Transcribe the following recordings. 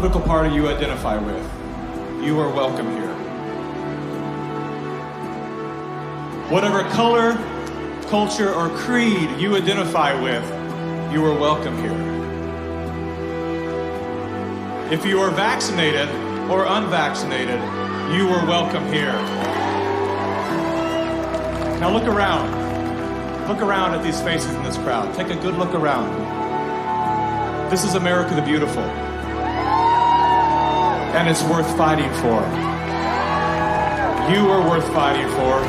political party you identify with, you are welcome here. Whatever color, culture, or creed you identify with, you are welcome here. If you are vaccinated or unvaccinated, you are welcome here. Now look around. Look around at these faces in this crowd. Take a good look around. This is America the Beautiful. And it's worth fighting for. You are worth fighting for.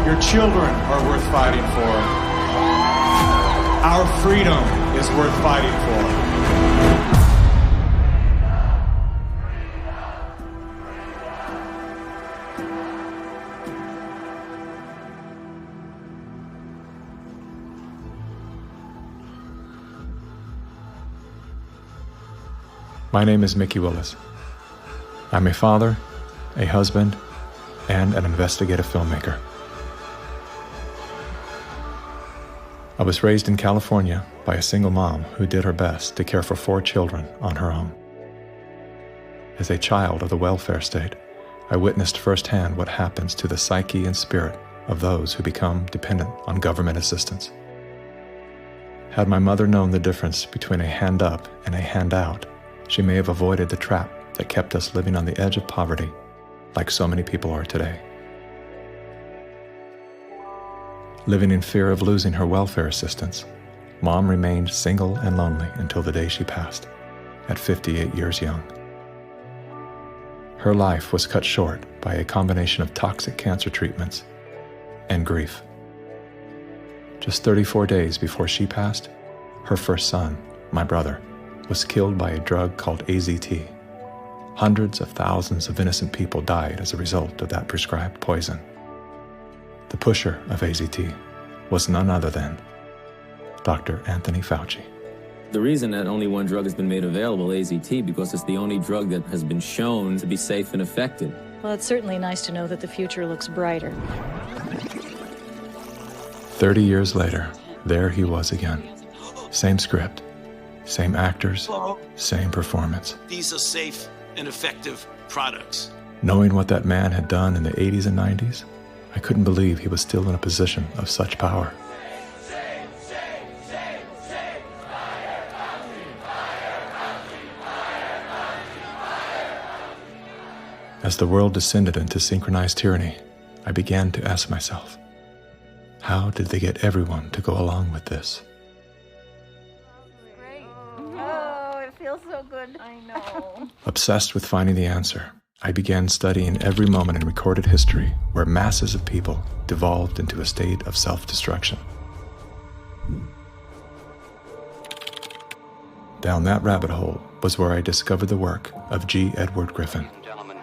Your children are worth fighting for. Our freedom is worth fighting for. My name is Mickey Willis. I'm a father, a husband, and an investigative filmmaker. I was raised in California by a single mom who did her best to care for 4 children on her own. As a child of the welfare state, I witnessed firsthand what happens to the psyche and spirit of those who become dependent on government assistance. Had my mother known the difference between a hand up and a handout, she may have avoided the trap that kept us living on the edge of poverty, like so many people are today. Living in fear of losing her welfare assistance, Mom remained single and lonely until the day she passed, at 58 years young. Her life was cut short by a combination of toxic cancer treatments and grief. Just 34 days before she passed, her first son, my brother, was killed by a drug called AZT. Hundreds of thousands of innocent people died as a result of that prescribed poison. The pusher of AZT was none other than Dr. Anthony Fauci. The reason that only one drug has been made available, AZT, because it's the only drug that has been shown to be safe and effective. Well, it's certainly nice to know that the future looks brighter. 30 years later, there he was again. Same script, same actors, same performance. These are safe and effective products. Knowing what that man had done in the 80s and 90s, I couldn't believe he was still in a position of such power. As the world descended into synchronized tyranny, I began to ask myself, how did they get everyone to go along with this? Feels so good. I know. Obsessed with finding the answer, I began studying every moment in recorded history where masses of people devolved into a state of self-destruction. Down that rabbit hole was where I discovered the work of G. Edward Griffin. Gentlemen,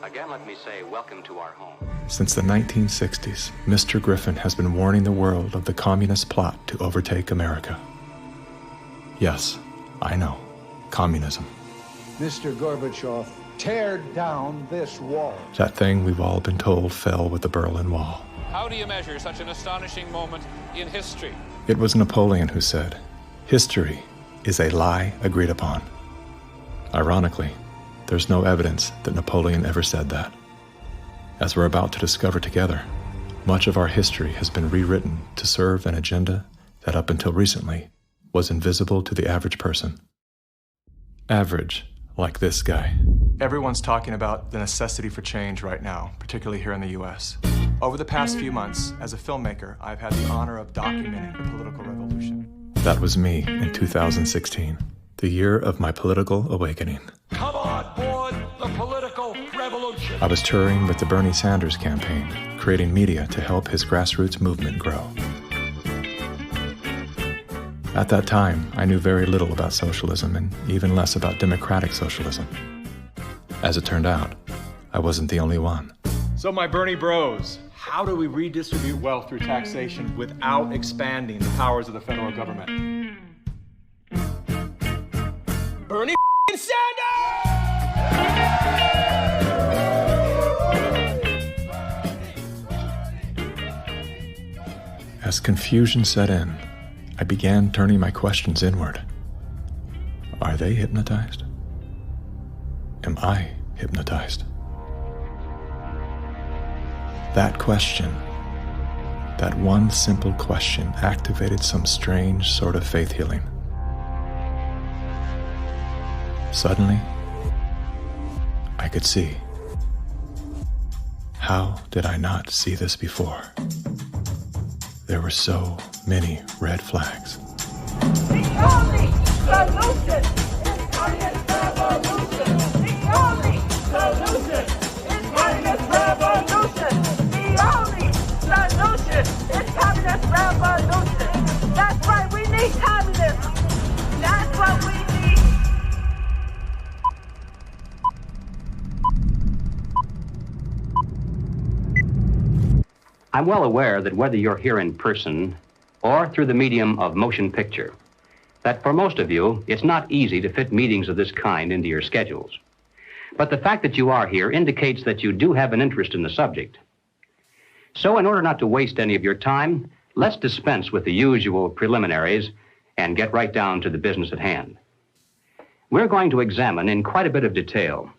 again let me say welcome to our home. Since the 1960s, Mr. Griffin has been warning the world of the communist plot to overtake America. Yes, I know. Communism. Mr. Gorbachev, tear down this wall. That thing we've all been told fell with the Berlin Wall. How do you measure such an astonishing moment in history? It was Napoleon who said, "History is a lie agreed upon." Ironically, there's no evidence that Napoleon ever said that. As we're about to discover together, much of our history has been rewritten to serve an agenda that up until recently was invisible to the average person. Average, like this guy. Everyone's talking about the necessity for change right now, particularly here in the US. Over the past few months, as a filmmaker, I've had the honor of documenting the political revolution. That was me in 2016, the year of my political awakening. Come on board the political revolution. I was touring with the Bernie Sanders campaign, creating media to help his grassroots movement grow. At that time, I knew very little about socialism and even less about democratic socialism. As it turned out, I wasn't the only one. So my Bernie bros, how do we redistribute wealth through taxation without expanding the powers of the federal government? Bernie Sanders! As confusion set in, I began turning my questions inward. Are they hypnotized? am I hypnotized? That question, that one simple question, activated some strange sort of faith healing. Suddenly, I could see. How did I not see this before? There were so many red flags. The only solution is communist revolution. The only solution is communist revolution. The only solution is communist revolution. That's right, we need communism. That's what we need. I'm well aware that whether you're here in person or through the medium of motion picture, that for most of you, it's not easy to fit meetings of this kind into your schedules. But the fact that you are here indicates that you do have an interest in the subject. So in order not to waste any of your time, let's dispense with the usual preliminaries and get right down to the business at hand. We're going to examine in quite a bit of detail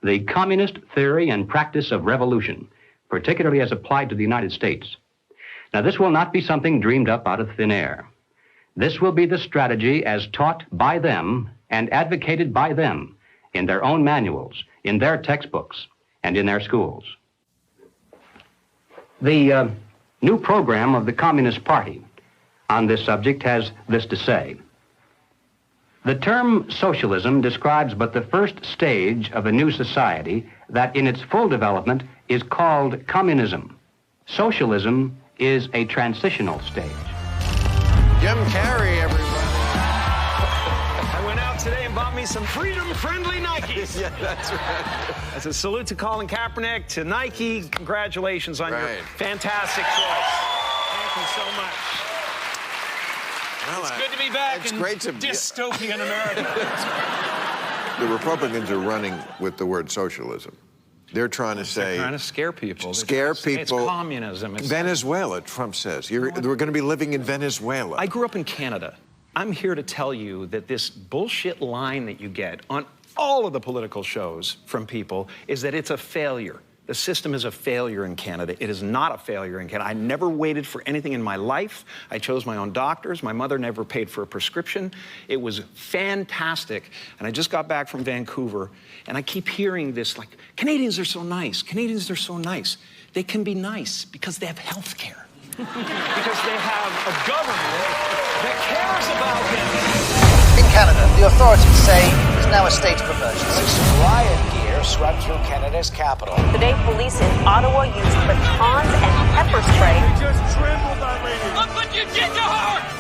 the communist theory and practice of revolution, particularly as applied to the United States. Now, this will not be something dreamed up out of thin air. This will be the strategy as taught by them and advocated by them in their own manuals, in their textbooks, and in their schools. The new program of the Communist Party on this subject has this to say. The term socialism describes but the first stage of a new society that in its full development is called communism. Socialism is a transitional stage. Jim Carrey, everybody. I went out today and bought me some freedom-friendly Nikes. Yeah, that's right. As a salute to Colin Kaepernick, to Nike, congratulations on your fantastic choice. Thank you so much. Well, it's good to be back in dystopian America. The Republicans are running with the word socialism. They're trying to say... They're trying to scare people. Scare people. It's communism. It's Venezuela, Trump says. We're going to be living in Venezuela. I grew up in Canada. I'm here to tell you that this bullshit line that you get on all of the political shows from people is that it's a failure. The system is a failure in Canada. It is not a failure in Canada. I never waited for anything in my life. I chose my own doctors. My mother never paid for a prescription. It was fantastic. And I just got back from Vancouver, and I keep hearing this, like, Canadians are so nice. Canadians are so nice. They can be nice because they have health care. Because they have a government that cares about them. In Canada, the authorities say there's now a state of emergency. Riot gear swept through Canada's capital. Today, police in Ottawa used batons and pepper spray. They just trampled that lady. Look what you did to her!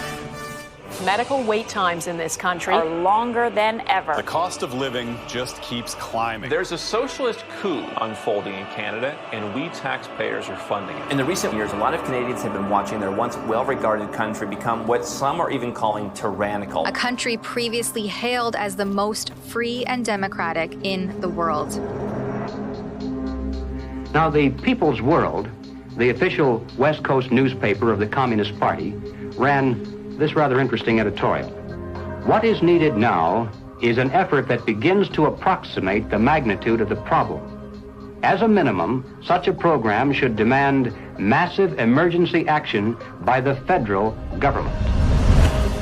Medical wait times in this country are longer than ever. The cost of living just keeps climbing. There's a socialist coup unfolding in Canada, and we taxpayers are funding it. In the recent years, a lot of Canadians have been watching their once well-regarded country become what some are even calling tyrannical. A country previously hailed as the most free and democratic in the world. Now, the People's World, the official West Coast newspaper of the Communist Party, ran this rather interesting editorial. What is needed now is an effort that begins to approximate the magnitude of the problem. As a minimum, such a program should demand massive emergency action by the federal government.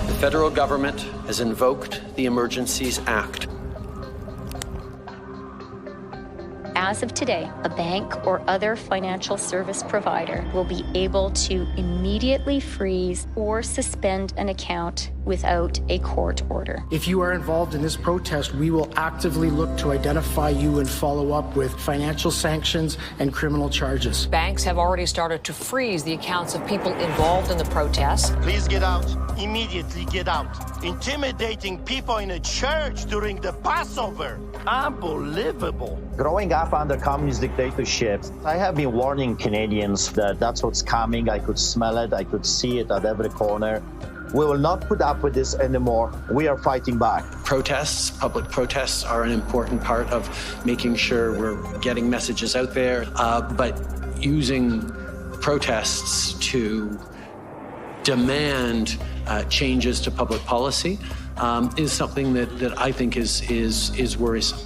The federal government has invoked the Emergencies Act. As of today, a bank or other financial service provider will be able to immediately freeze or suspend an account without a court order. If you are involved in this protest, we will actively look to identify you and follow up with financial sanctions and criminal charges. Banks have already started to freeze the accounts of people involved in the protests. Please get out. Immediately get out. Intimidating people in a church during the Passover. Unbelievable. Growing up under communist dictatorships, I have been warning Canadians that that's what's coming. I could smell it. I could see it at every corner. We will not put up with this anymore. We are fighting back. Protests, public protests, are an important part of making sure we're getting messages out there. But using protests to demand changes to public policy is something that I think is worrisome.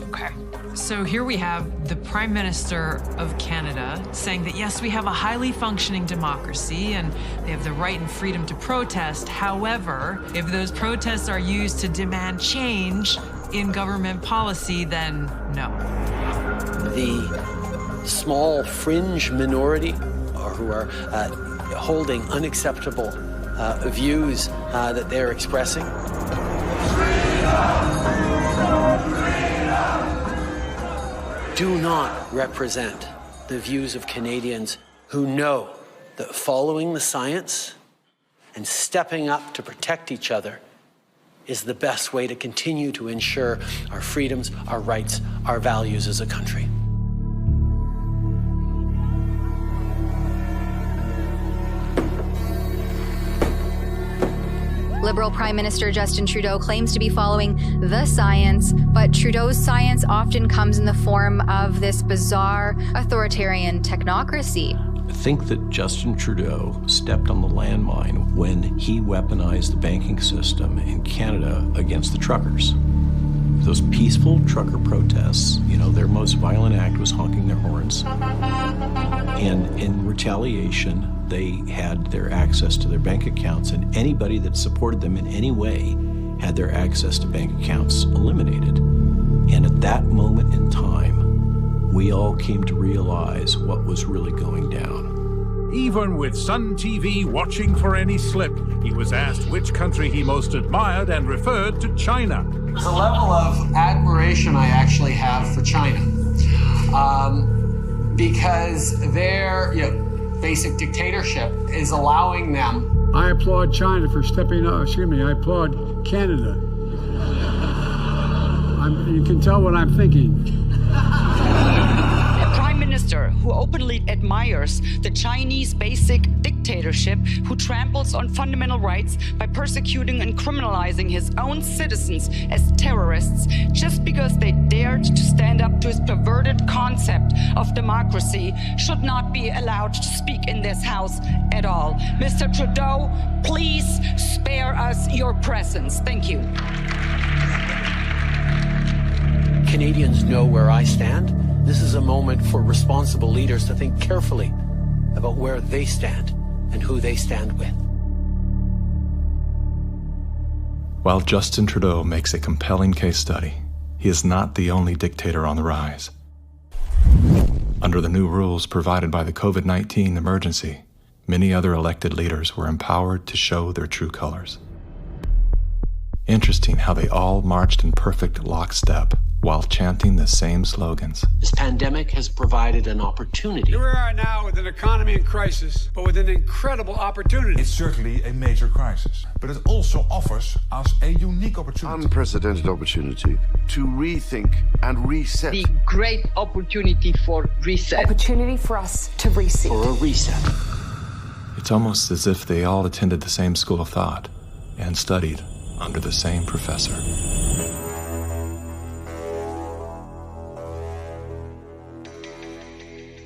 Okay. So here we have the Prime Minister of Canada saying that, yes, we have a highly functioning democracy and they have the right and freedom to protest. However, if those protests are used to demand change in government policy, then no. The small fringe minority who are holding unacceptable views that they're expressing do not represent the views of Canadians who know that following the science and stepping up to protect each other is the best way to continue to ensure our freedoms, our rights, our values as a country. Liberal Prime Minister Justin Trudeau claims to be following the science, but Trudeau's science often comes in the form of this bizarre authoritarian technocracy. I think that Justin Trudeau stepped on the landmine when he weaponized the banking system in Canada against the truckers. Those peaceful trucker protests, their most violent act was honking their horns. And in retaliation, they had their access to their bank accounts, and anybody that supported them in any way had their access to bank accounts eliminated. And at that moment in time, we all came to realize what was really going down. Even with Sun TV watching for any slip, he was asked which country he most admired and referred to China. The level of admiration I actually have for China, because their basic dictatorship is allowing them. I applaud China for stepping up. I applaud Canada. You can tell what I'm thinking. A prime minister who openly admires the Chinese basic dictatorship, who tramples on fundamental rights by persecuting and criminalizing his own citizens as terrorists just because they dared to stand up to his perverted concept of democracy, should not be allowed to speak in this house at all. Mr. Trudeau, please spare us your presence. Thank you. Canadians know where I stand. This is a moment for responsible leaders to think carefully about where they stand and who they stand with. While Justin Trudeau makes a compelling case study, he is not the only dictator on the rise. Under the new rules provided by the COVID-19 emergency, many other elected leaders were empowered to show their true colors. Interesting how they all marched in perfect lockstep while chanting the same slogans. This pandemic has provided an opportunity. Here we are now with an economy in crisis, but with an incredible opportunity. It's certainly a major crisis, but it also offers us a unique opportunity. Unprecedented opportunity to rethink and reset. The great opportunity for reset. Opportunity for us to reset. For a reset. It's almost as if they all attended the same school of thought and studied under the same professor.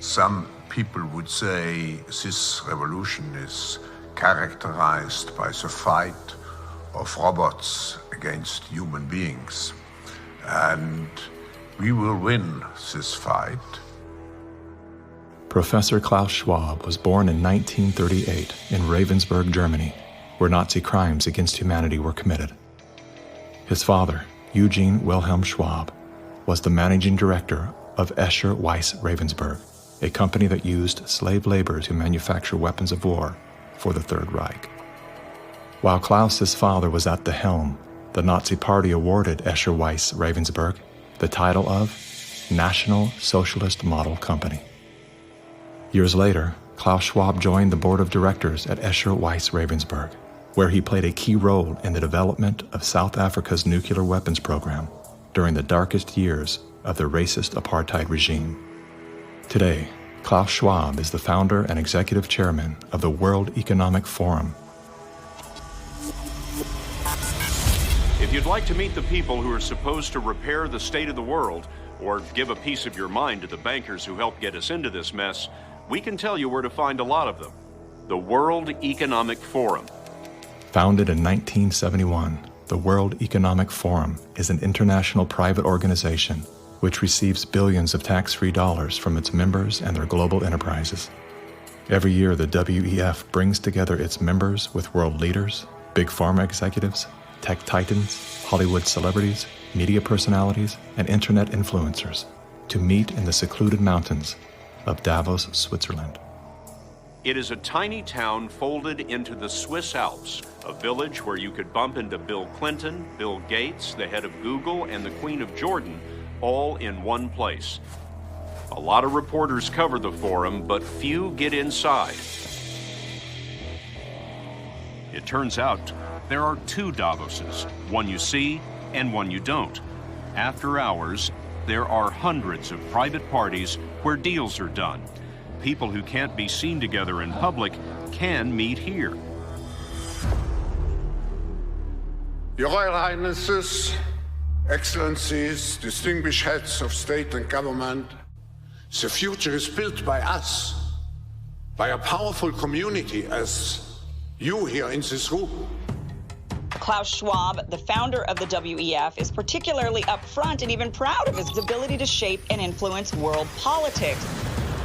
Some people would say this revolution is characterized by the fight of robots against human beings. And we will win this fight. Professor Klaus Schwab was born in 1938 in Ravensburg, Germany, where Nazi crimes against humanity were committed. His father, Eugene Wilhelm Schwab, was the managing director of Escher Weiss Ravensburg, a company that used slave labor to manufacture weapons of war for the Third Reich. While Klaus's father was at the helm, the Nazi Party awarded Escher Weiss Ravensburg the title of National Socialist Model Company. Years later, Klaus Schwab joined the board of directors at Escher Weiss Ravensburg, where he played a key role in the development of South Africa's nuclear weapons program during the darkest years of the racist apartheid regime. Today, Klaus Schwab is the founder and executive chairman of the World Economic Forum. If you'd like to meet the people who are supposed to repair the state of the world, or give a piece of your mind to the bankers who helped get us into this mess, we can tell you where to find a lot of them. The World Economic Forum. Founded in 1971, the World Economic Forum is an international private organization which receives billions of tax-free dollars from its members and their global enterprises. Every year, the WEF brings together its members with world leaders, big pharma executives, tech titans, Hollywood celebrities, media personalities, and internet influencers to meet in the secluded mountains of Davos, Switzerland. It is a tiny town folded into the Swiss Alps, a village where you could bump into Bill Clinton, Bill Gates, the head of Google, and the Queen of Jordan, all in one place. A lot of reporters cover the forum, but few get inside. It turns out there are two Davoses, one you see and one you don't. After hours, there are hundreds of private parties where deals are done. People who can't be seen together in public can meet here. Your Royal Highnesses, Excellencies, distinguished heads of state and government, the future is built by us, by a powerful community as you here in this room. Klaus Schwab, the founder of the WEF, is particularly upfront and even proud of his ability to shape and influence world politics.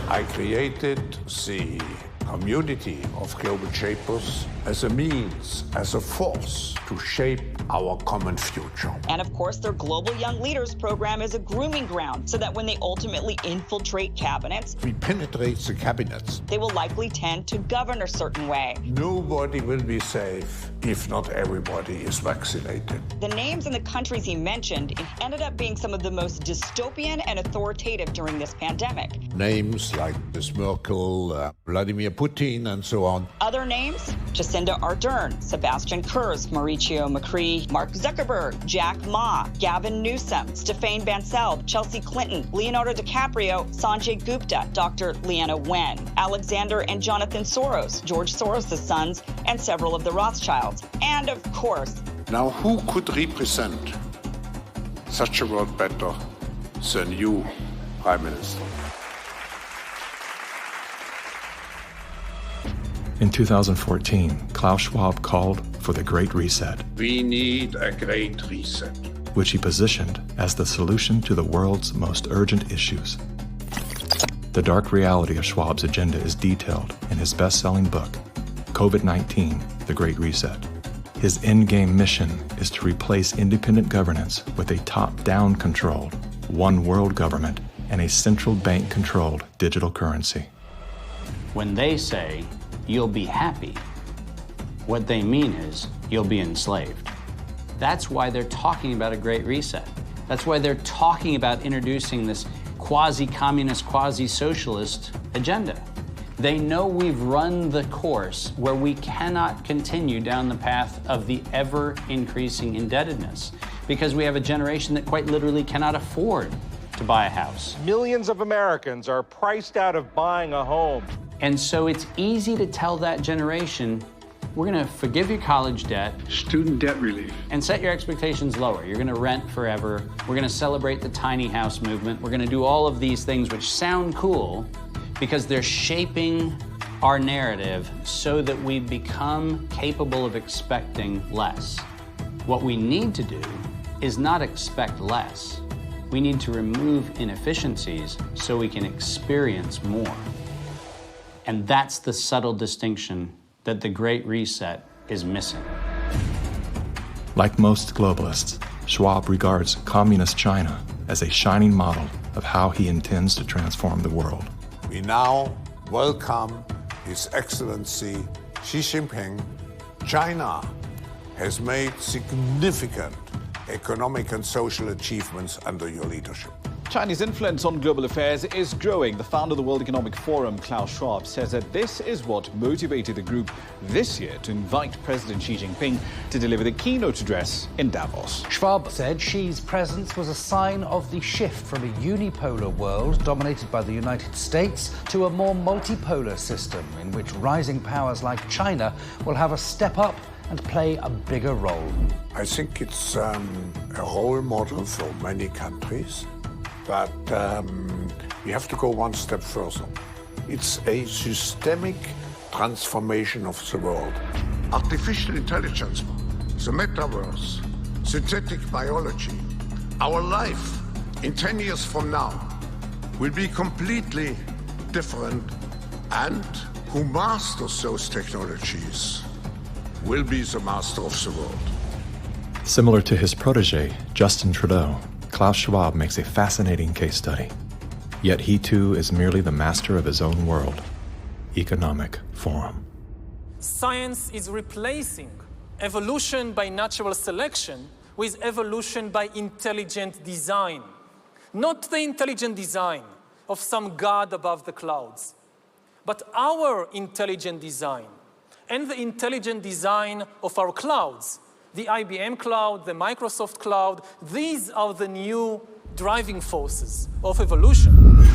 I created the community of global shapers as a means, as a force to shape our common future. And of course, their Global Young Leaders program is a grooming ground so that when they ultimately infiltrate cabinets, We penetrate the cabinets. they will likely tend to govern a certain way. Nobody will be safe if not everybody is vaccinated. The names and the countries he mentioned ended up being some of the most dystopian and authoritative during this pandemic. Names like Ms. Merkel, Vladimir Putin, and so on. Other names? Jacinda Ardern, Sebastian Kurz, Mauricio Macri, Mark Zuckerberg, Jack Ma, Gavin Newsom, Stéphane Bancel, Chelsea Clinton, Leonardo DiCaprio, Sanjay Gupta, Dr. Leana Wen, Alexander and Jonathan Soros, George Soros' sons, and several of the Rothschilds. And of course, Now, who could represent such a world better than you, Prime Minister? In 2014, Klaus Schwab called for the Great Reset, We need a great reset. which he positioned as the solution to the world's most urgent issues. The dark reality of Schwab's agenda is detailed in his best-selling book, COVID-19, The Great Reset. His endgame mission is to replace independent governance with a top-down controlled, one world government and a central bank-controlled digital currency. When they say, you'll be happy, what they mean is, you'll be enslaved. That's why they're talking about a great reset. That's why they're talking about introducing this quasi-communist, quasi-socialist agenda. They know we've run the course where we cannot continue down the path of the ever-increasing indebtedness because we have a generation that quite literally cannot afford to buy a house. Millions of Americans are priced out of buying a home. And so it's easy to tell that generation, we're going to forgive your college debt, Student debt relief. and set your expectations lower. You're going to rent forever. We're going to celebrate the tiny house movement. We're going to do all of these things which sound cool because they're shaping our narrative so that we become capable of expecting less. What we need to do is not expect less. We need to remove inefficiencies so we can experience more. And that's the subtle distinction that the Great Reset is missing. Like most globalists, Schwab regards communist China as a shining model of how he intends to transform the world. We now welcome His Excellency Xi Jinping. China has made significant economic and social achievements under your leadership. Chinese influence on global affairs is growing. The founder of the World Economic Forum, Klaus Schwab, says that this is what motivated the group this year to invite President Xi Jinping to deliver the keynote address in Davos. Schwab said Xi's presence was a sign of the shift from a unipolar world dominated by the United States to a more multipolar system in which rising powers like China will have a step up and play a bigger role. I think it's a role model for many countries, but we have to go one step further. It's a systemic transformation of the world. Artificial intelligence, the metaverse, synthetic biology, our life in 10 years from now will be completely different, and who masters those technologies will be the master of the world. Similar to his protege, Justin Trudeau, Klaus Schwab makes a fascinating case study. Yet he too is merely the master of his own world. Economic Forum. Science is replacing evolution by natural selection with evolution by intelligent design. Not the intelligent design of some god above the clouds, but our intelligent design and the intelligent design of our clouds. The IBM cloud, the Microsoft cloud, these are the new driving forces of evolution.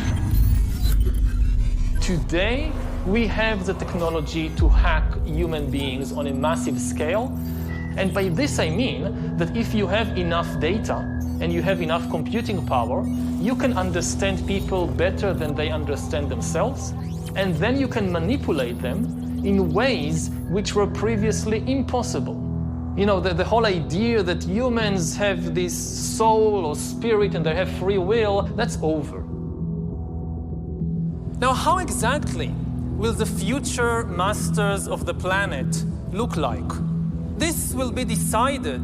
Today, we have the technology to hack human beings on a massive scale. And by this I mean that if you have enough data and you have enough computing power, you can understand people better than they understand themselves, and then you can manipulate them in ways which were previously impossible. You know, the whole idea that humans have this soul or spirit and they have free will, that's over. Now, how exactly will the future masters of the planet look like? This will be decided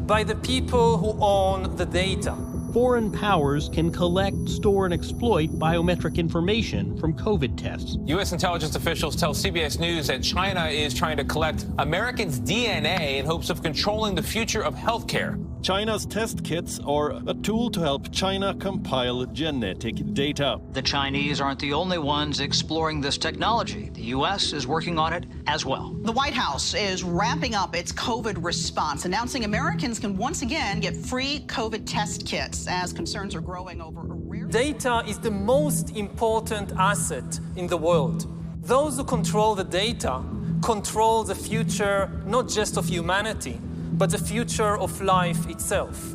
by the people who own the data. Foreign powers can collect, store, and exploit biometric information from COVID tests. U.S. intelligence officials tell CBS News that China is trying to collect Americans' DNA in hopes of controlling the future of healthcare. China's test kits are a tool to help China compile genetic data. The Chinese aren't the only ones exploring this technology. The U.S. is working on it as well. The White House is ramping up its COVID response, announcing Americans can once again get free COVID test kits as concerns are growing over a rare... Data is the most important asset in the world. Those who control the data control the future, not just of humanity, but the future of life itself.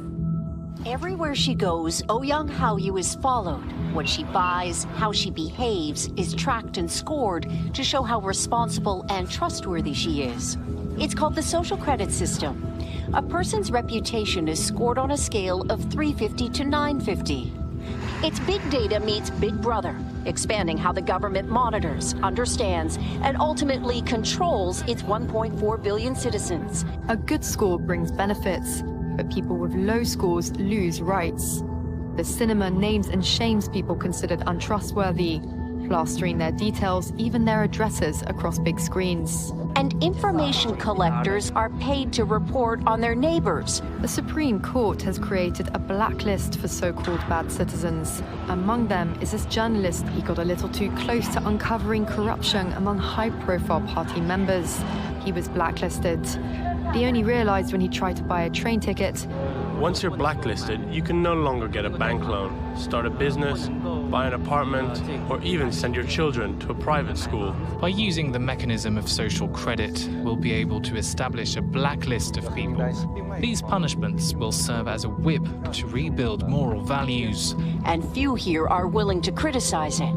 Everywhere she goes, Ouyang Haoyu is followed. What she buys, how she behaves, is tracked and scored to show how responsible and trustworthy she is. It's called the social credit system. A person's reputation is scored on a scale of 350 to 950. It's big data meets Big Brother, expanding how the government monitors, understands, and ultimately controls its 1.4 billion citizens. A good score brings benefits, but people with low scores lose rights. The cinema names and shames people considered untrustworthy, plastering their details, even their addresses, across big screens. And information collectors are paid to report on their neighbors. The Supreme Court has created a blacklist for so-called bad citizens. Among them is this journalist. He got a little too close to uncovering corruption among high-profile party members. He was blacklisted. He only realized when he tried to buy a train ticket. Once you're blacklisted, you can no longer get a bank loan, start a business, buy an apartment, or even send your children to a private school. By using the mechanism of social credit, we'll be able to establish a blacklist of people. These punishments will serve as a whip to rebuild moral values. And few here are willing to criticize it,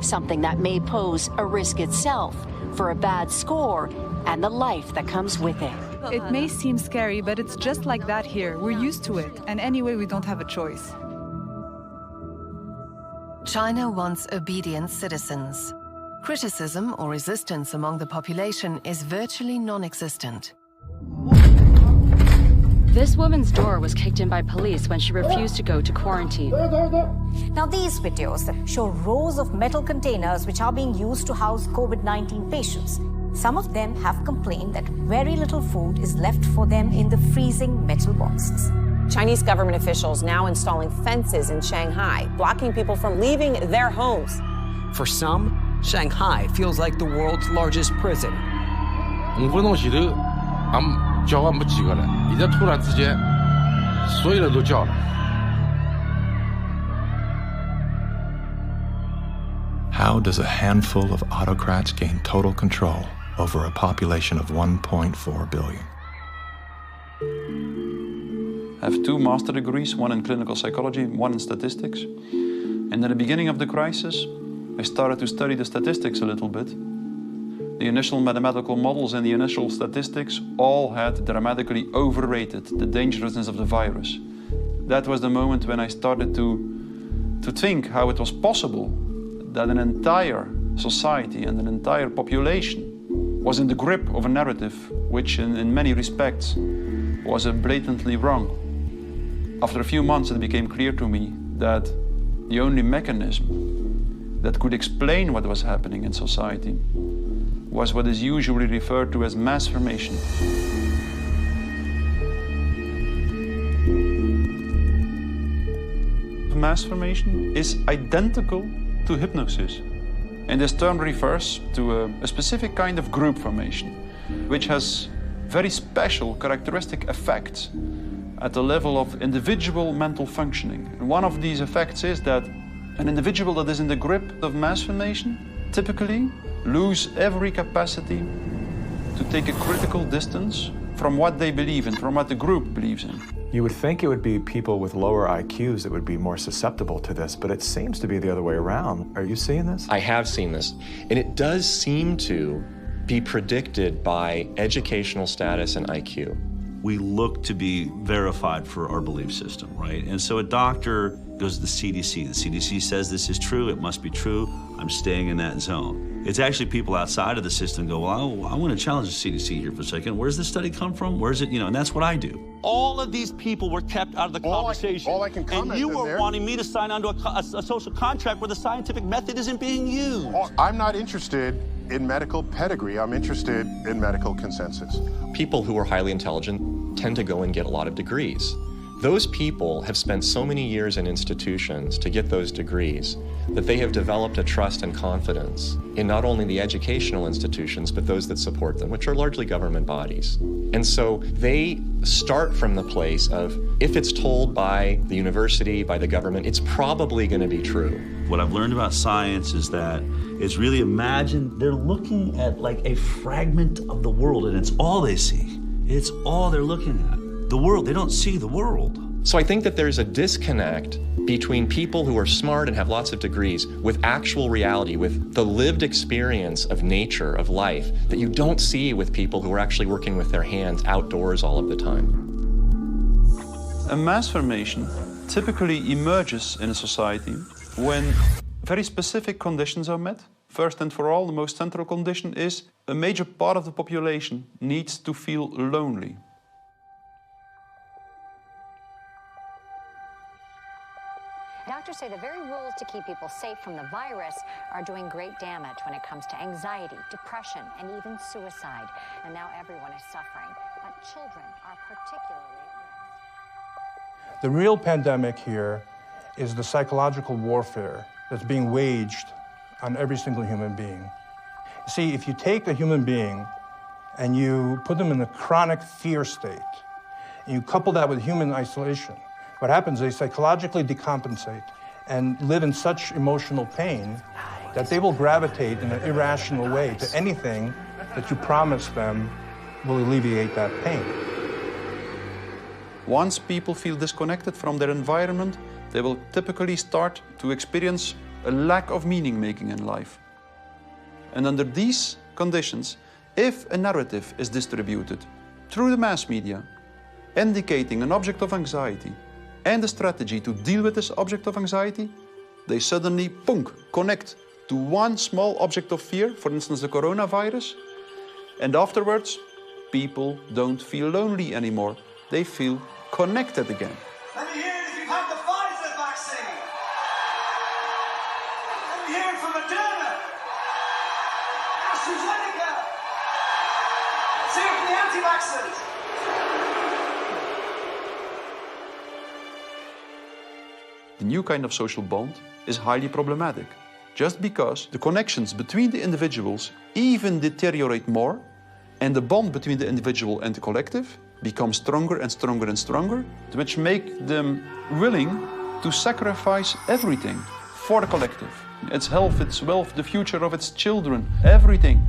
something that may pose a risk itself for a bad score and the life that comes with it. It may seem scary, but it's just like that here. We're used to it, and anyway, we don't have a choice. China wants obedient citizens. Criticism or resistance among the population is virtually non-existent. This woman's door was kicked in by police when she refused to go to quarantine. Now, these videos show rows of metal containers which are being used to house COVID-19 patients. Some of them have complained that very little food is left for them in the freezing metal boxes. Chinese government officials now installing fences in Shanghai, blocking people from leaving their homes. For some, Shanghai feels like the world's largest prison. How does a handful of autocrats gain total control over a population of 1.4 billion? I have 2 master degrees, one in clinical psychology, one in statistics. And at the beginning of the crisis, I started to study the statistics a little bit. The initial mathematical models and the initial statistics all had dramatically overrated the dangerousness of the virus. That was the moment when I started to think how it was possible that an entire society and an entire population was in the grip of a narrative which in many respects was blatantly wrong. After a few months it became clear to me that the only mechanism that could explain what was happening in society was what is usually referred to as mass formation. Mass formation is identical to hypnosis. And this term refers to a specific kind of group formation, which has very special characteristic effects at the level of individual mental functioning. And one of these effects is that an individual that is in the grip of mass formation typically lose every capacity to take a critical distance from what they believe in, from what the group believes in. You would think it would be people with lower IQs that would be more susceptible to this, but it seems to be the other way around. Are you seeing this? I have seen this, and it does seem to be predicted by educational status and IQ. We look to be verified for our belief system, right? And so a doctor goes to the CDC. The CDC says this is true, it must be true, I'm staying in that zone. It's actually people outside of the system go, well, I want to challenge the CDC here for a second. Where's this study come from? Where's it, and that's what I do. All of these people were kept out of the conversation. All I can comment and you were there, wanting me to sign onto a social contract where the scientific method isn't being used. I'm not interested in medical pedigree. I'm interested in medical consensus. People who are highly intelligent tend to go and get a lot of degrees. Those people have spent so many years in institutions to get those degrees that they have developed a trust and confidence in not only the educational institutions, but those that support them, which are largely government bodies. And so they start from the place of, if it's told by the university, by the government, it's probably going to be true. What I've learned about science is that it's really, imagine they're looking at like a fragment of the world and it's all they see. It's all they're looking at. The world, they don't see the world. So I think that there's a disconnect between people who are smart and have lots of degrees with actual reality, with the lived experience of nature, of life, that you don't see with people who are actually working with their hands outdoors all of the time. A mass formation typically emerges in a society when very specific conditions are met. First and for all, the most central condition is a major part of the population needs to feel lonely. Doctors say the very rules to keep people safe from the virus are doing great damage when it comes to anxiety, depression, and even suicide. And now everyone is suffering, but children are particularly at risk. The real pandemic here is the psychological warfare that's being waged on every single human being. See, if you take a human being and you put them in a chronic fear state, and you couple that with human isolation, what happens is they psychologically decompensate and live in such emotional pain that they will gravitate in an irrational way to anything that you promise them will alleviate that pain. Once people feel disconnected from their environment, they will typically start to experience a lack of meaning-making in life. And under these conditions, if a narrative is distributed through the mass media, indicating an object of anxiety, and a strategy to deal with this object of anxiety, they suddenly, connect to one small object of fear, for instance, the coronavirus, and afterwards, people don't feel lonely anymore. They feel connected again. Let me hear it if you've had the Pfizer vaccine. Let me hear it from Moderna, AstraZeneca. Let's hear it from the anti-vaxxers. The new kind of social bond is highly problematic, just because the connections between the individuals even deteriorate more, and the bond between the individual and the collective becomes stronger and stronger and stronger, which make them willing to sacrifice everything for the collective. Its health, its wealth, the future of its children, everything.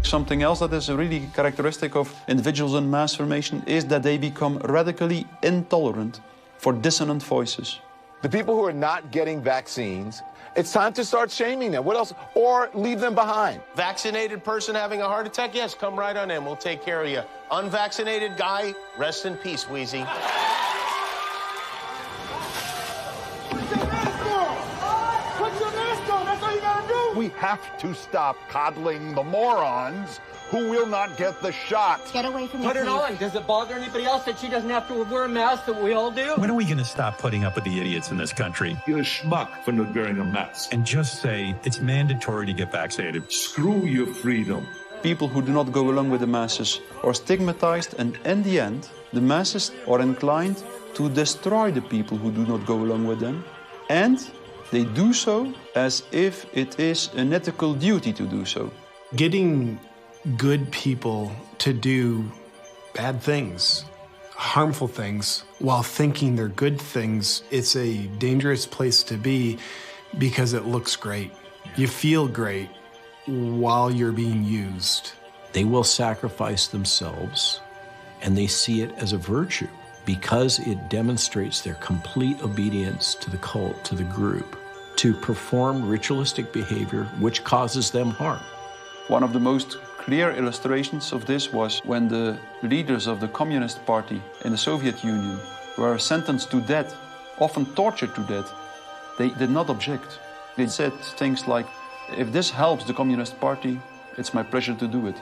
Something else that is really characteristic of individuals in mass formation is that they become radically intolerant for dissonant voices. The people who are not getting vaccines, it's time to start shaming them. What else? Or leave them behind. Vaccinated person having a heart attack? Yes, come right on in. We'll take care of you. Unvaccinated guy, rest in peace, Wheezy. We have to stop coddling the morons who will not get the shot. Get away from me, Put it please. on. Does it bother anybody else that she doesn't have to wear a mask that we all do? When are we going to stop putting up with the idiots in this country? You're a schmuck for not wearing a mask. And just say it's mandatory to get vaccinated. Screw your freedom. People who do not go along with the masses are stigmatized, and in the end, the masses are inclined to destroy the people who do not go along with them. And they do so as if it is an ethical duty to do so. Getting good people to do bad things, harmful things, while thinking they're good things, it's a dangerous place to be because it looks great. You feel great while you're being used. They will sacrifice themselves, and they see it as a virtue because it demonstrates their complete obedience to the cult, to the group, to perform ritualistic behavior which causes them harm. One of the most clear illustrations of this was when the leaders of the Communist Party in the Soviet Union were sentenced to death, often tortured to death. They did not object. They said things like, if this helps the Communist Party, it's my pleasure to do it.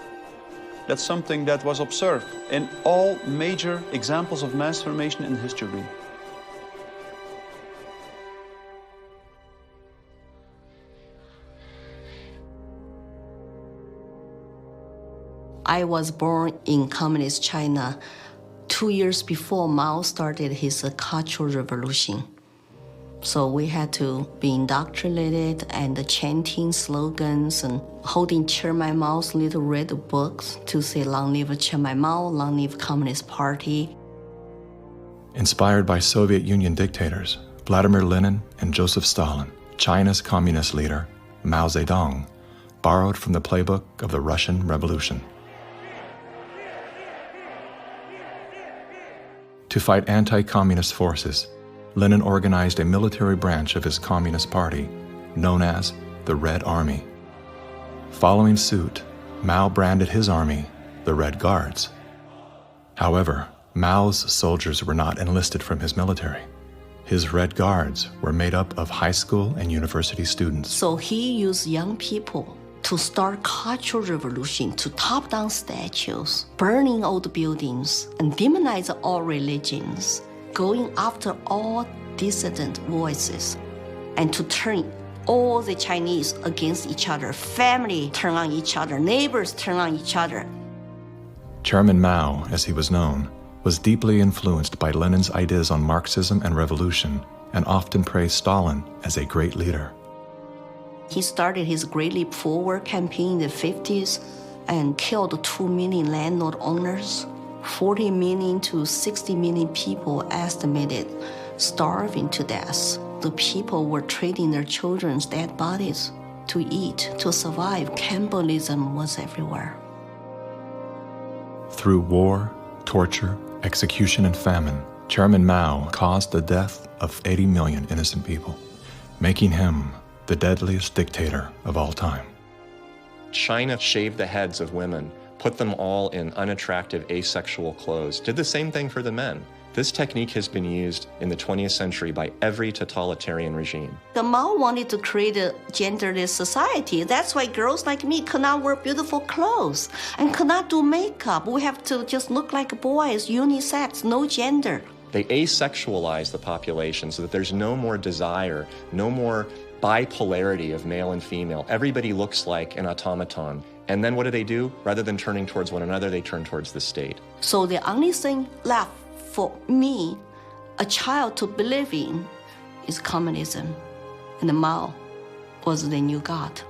That's something that was observed in all major examples of mass formation in history. I was born in Communist China 2 years before Mao started his Cultural Revolution. So we had to be indoctrinated and chanting slogans and holding Chairman Mao's little red books to say, long live Chairman Mao, long live Communist Party. Inspired by Soviet Union dictators Vladimir Lenin and Joseph Stalin, China's communist leader, Mao Zedong, borrowed from the playbook of the Russian Revolution. To fight anti-communist forces, Lenin organized a military branch of his Communist Party, known as the Red Army. Following suit, Mao branded his army the Red Guards. However, Mao's soldiers were not enlisted from his military. His Red Guards were made up of high school and university students. So he used young people to start Cultural Revolution, to top down statues, burning old buildings, and demonize all religions, going after all dissident voices, and to turn all the Chinese against each other, family turn on each other, neighbors turn on each other. Chairman Mao, as he was known, was deeply influenced by Lenin's ideas on Marxism and revolution, and often praised Stalin as a great leader. He started his Great Leap Forward campaign in the 50s and killed 2 million landlord owners. 40 million to 60 million people estimated starving to death. The people were trading their children's dead bodies to eat, to survive. Cannibalism was everywhere. Through war, torture, execution, and famine, Chairman Mao caused the death of 80 million innocent people, making him the deadliest dictator of all time. China shaved the heads of women, put them all in unattractive asexual clothes, did the same thing for the men. This technique has been used in the 20th century by every totalitarian regime. The Mao wanted to create a genderless society. That's why girls like me could not wear beautiful clothes and could not do makeup. We have to just look like boys, unisex, no gender. They asexualize the population so that there's no more desire, no more bipolarity of male and female. Everybody looks like an automaton. And then what do? Rather than turning towards one another, they turn towards the state. So the only thing left for me, a child, to believe in is communism. And Mao was the new God.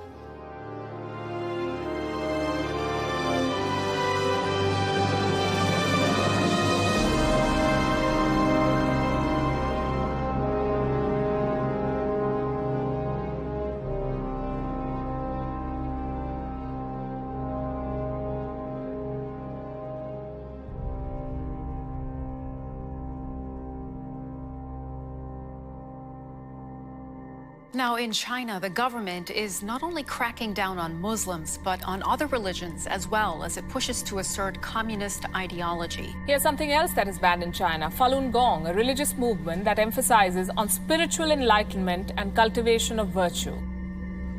Now, in China, the government is not only cracking down on Muslims, but on other religions as well, as it pushes to assert communist ideology. Here's something else that is banned in China: Falun Gong, a religious movement that emphasizes on spiritual enlightenment and cultivation of virtue.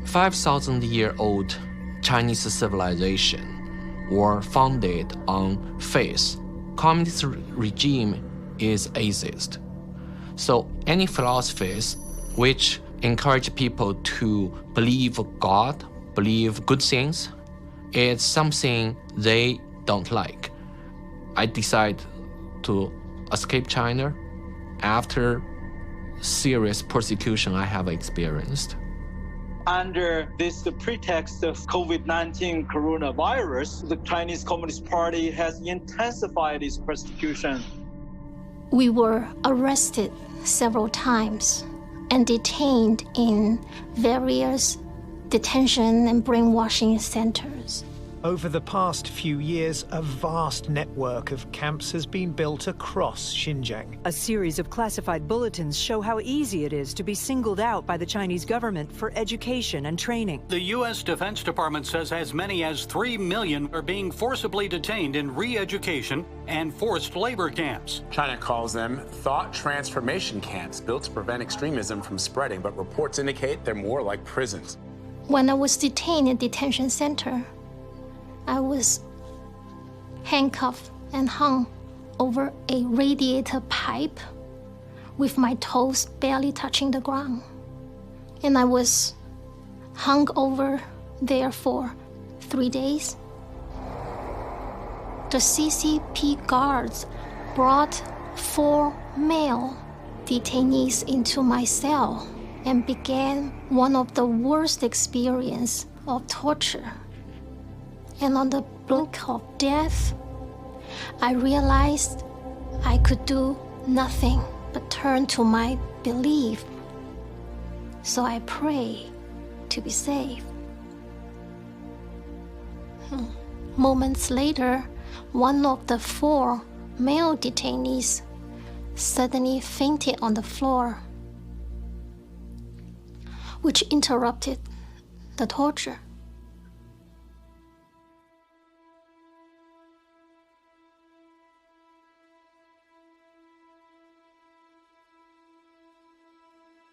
5,000-year-old Chinese civilization were founded on faith. Communist regime is atheist. So any philosophies which encourage people to believe God, believe good things, it's something they don't like. I decided to escape China after serious persecution I have experienced. Under this pretext of COVID-19 coronavirus, the Chinese Communist Party has intensified its persecution. We were arrested several times and detained in various detention and brainwashing centers. Over the past few years, a vast network of camps has been built across Xinjiang. A series of classified bulletins show how easy it is to be singled out by the Chinese government for education and training. The U.S. Defense Department says as many as 3 million are being forcibly detained in re-education and forced labor camps. China calls them thought transformation camps built to prevent extremism from spreading, but reports indicate they're more like prisons. When I was detained in detention center, I was handcuffed and hung over a radiator pipe with my toes barely touching the ground. And I was hung over there for 3 days. The CCP guards brought 4 male detainees into my cell and began one of the worst experiences of torture. And on the brink of death, I realized I could do nothing but turn to my belief. So I prayed to be saved. Moments later, one of the 4 male detainees suddenly fainted on the floor, which interrupted the torture.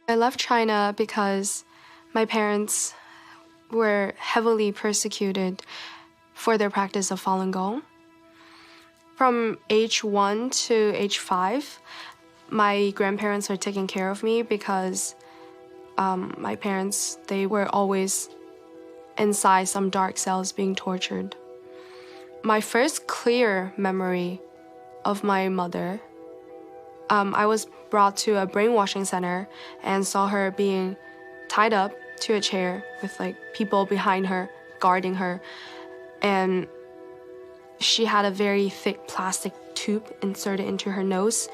I left China because my parents were heavily persecuted for their practice of Falun Gong. From age 1 to age 5, my grandparents were taking care of me because my parents, they were always inside some dark cells being tortured. My first clear memory of my mother, I was brought to a brainwashing center and saw her being tied up to a chair with like people behind her guarding her, and she had a very thick plastic tube inserted into her nose,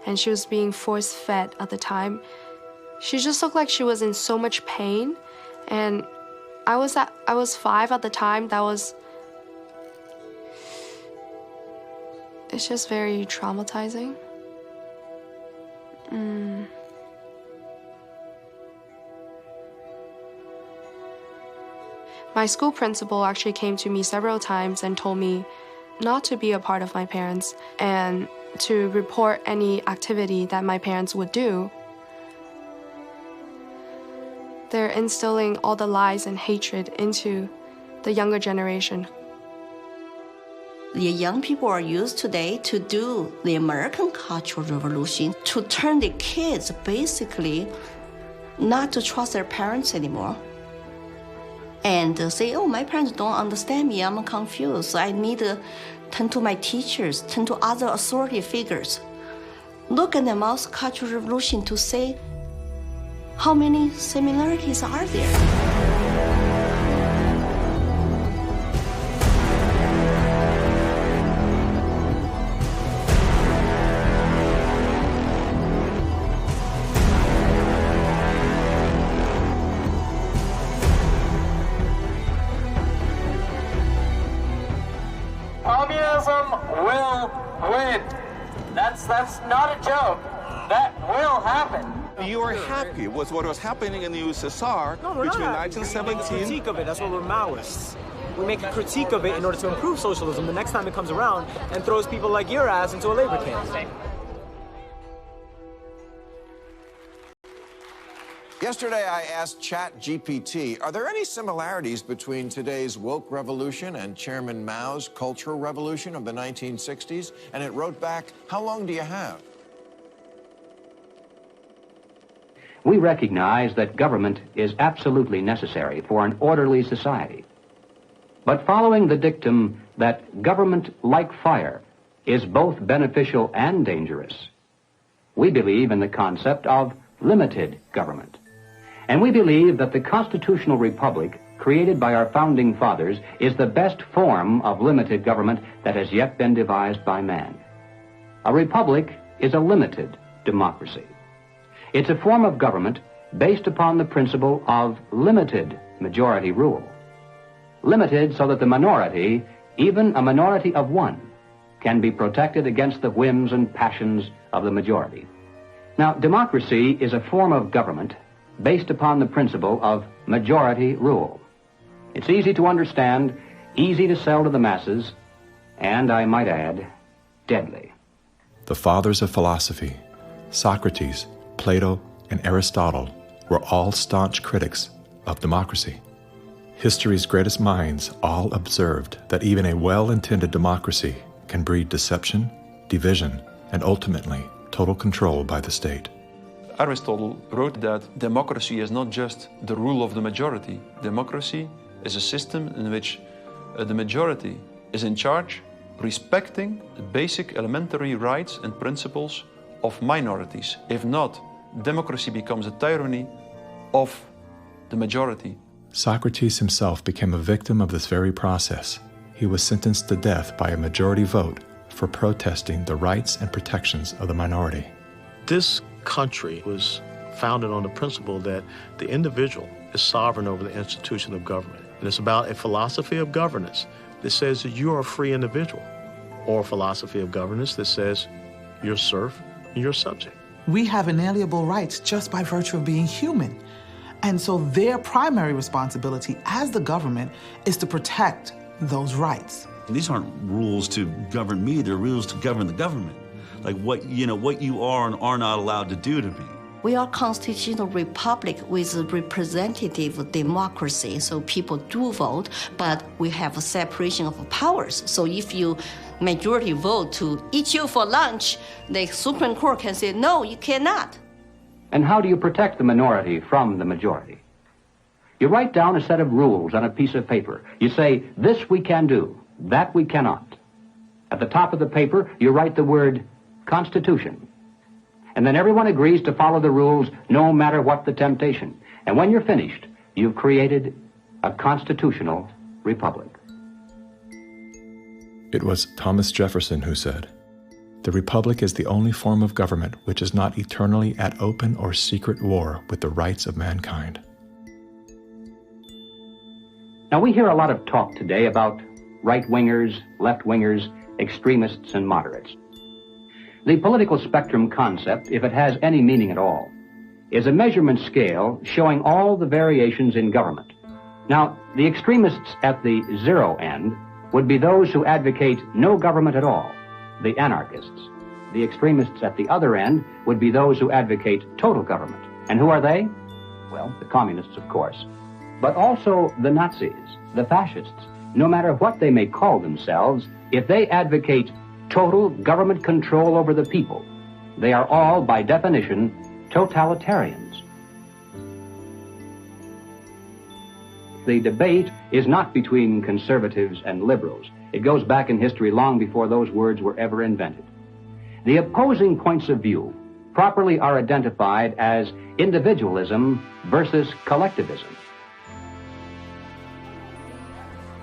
and she was being force-fed at the time. She just looked like she was in so much pain, and I was 5 at the time. It's just very traumatizing. My school principal actually came to me several times and told me not to be a part of my parents and to report any activity that my parents would do. They're instilling all the lies and hatred into the younger generation. The young people are used today to do the American Cultural Revolution, to turn the kids basically not to trust their parents anymore. And say, oh, my parents don't understand me, I'm confused. I need to turn to my teachers, turn to other authority figures. Look at the Mao's Cultural Revolution to say how many similarities are there. Communism will win. That's not a joke. That will happen. You are happy with what was happening in the USSR between 1917. We make a critique of it. That's why we're Maoists. We make a critique of it in order to improve socialism the next time it comes around and throws people like your ass into a labor camp. Yesterday, I asked ChatGPT, are there any similarities between today's woke revolution and Chairman Mao's Cultural Revolution of the 1960s? And it wrote back, how long do you have? We recognize that government is absolutely necessary for an orderly society. But following the dictum that government, like fire, is both beneficial and dangerous, we believe in the concept of limited government. And we believe that the constitutional republic created by our founding fathers is the best form of limited government that has yet been devised by man. A republic is a limited democracy. It's a form of government based upon the principle of limited majority rule. Limited so that the minority, even a minority of one, can be protected against the whims and passions of the majority. Now, democracy is a form of government based upon the principle of majority rule. It's easy to understand, easy to sell to the masses, and I might add, deadly. The fathers of philosophy, Socrates, Plato, and Aristotle, were all staunch critics of democracy. History's greatest minds all observed that even a well-intended democracy can breed deception, division, and ultimately total control by the state. Aristotle wrote that democracy is not just the rule of the majority. Democracy is a system in which the majority is in charge, respecting the basic elementary rights and principles of minorities. If not, democracy becomes a tyranny of the majority. Socrates himself became a victim of this very process. He was sentenced to death by a majority vote for protesting the rights and protections of the minority. This country was founded on the principle that the individual is sovereign over the institution of government. And it's about a philosophy of governance that says that you are a free individual, or a philosophy of governance that says you're a serf and you're a subject. We have inalienable rights just by virtue of being human. And so their primary responsibility as the government is to protect those rights. These aren't rules to govern me, they're rules to govern the government. Like what you are and are not allowed to do to me. We are a constitutional republic with a representative democracy, so people do vote, but we have a separation of powers. So if you majority vote to eat you for lunch, the Supreme Court can say, no, you cannot. And how do you protect the minority from the majority? You write down a set of rules on a piece of paper. You say, this we can do, that we cannot. At the top of the paper, you write the word Constitution. And then everyone agrees to follow the rules no matter what the temptation. And when you're finished, you've created a constitutional republic. It was Thomas Jefferson who said, "The republic is the only form of government which is not eternally at open or secret war with the rights of mankind." Now, we hear a lot of talk today about right-wingers, left-wingers, extremists, and moderates. The political spectrum concept, if it has any meaning at all, is a measurement scale showing all the variations in government. Now, the extremists at the zero end would be those who advocate no government at all, the anarchists. The extremists at the other end would be those who advocate total government. And who are they? Well, the communists, of course. But also the Nazis, the fascists. No matter what they may call themselves, if they advocate total government control over the people, they are all, by definition, totalitarians. The debate is not between conservatives and liberals. It goes back in history long before those words were ever invented. The opposing points of view properly are identified as individualism versus collectivism.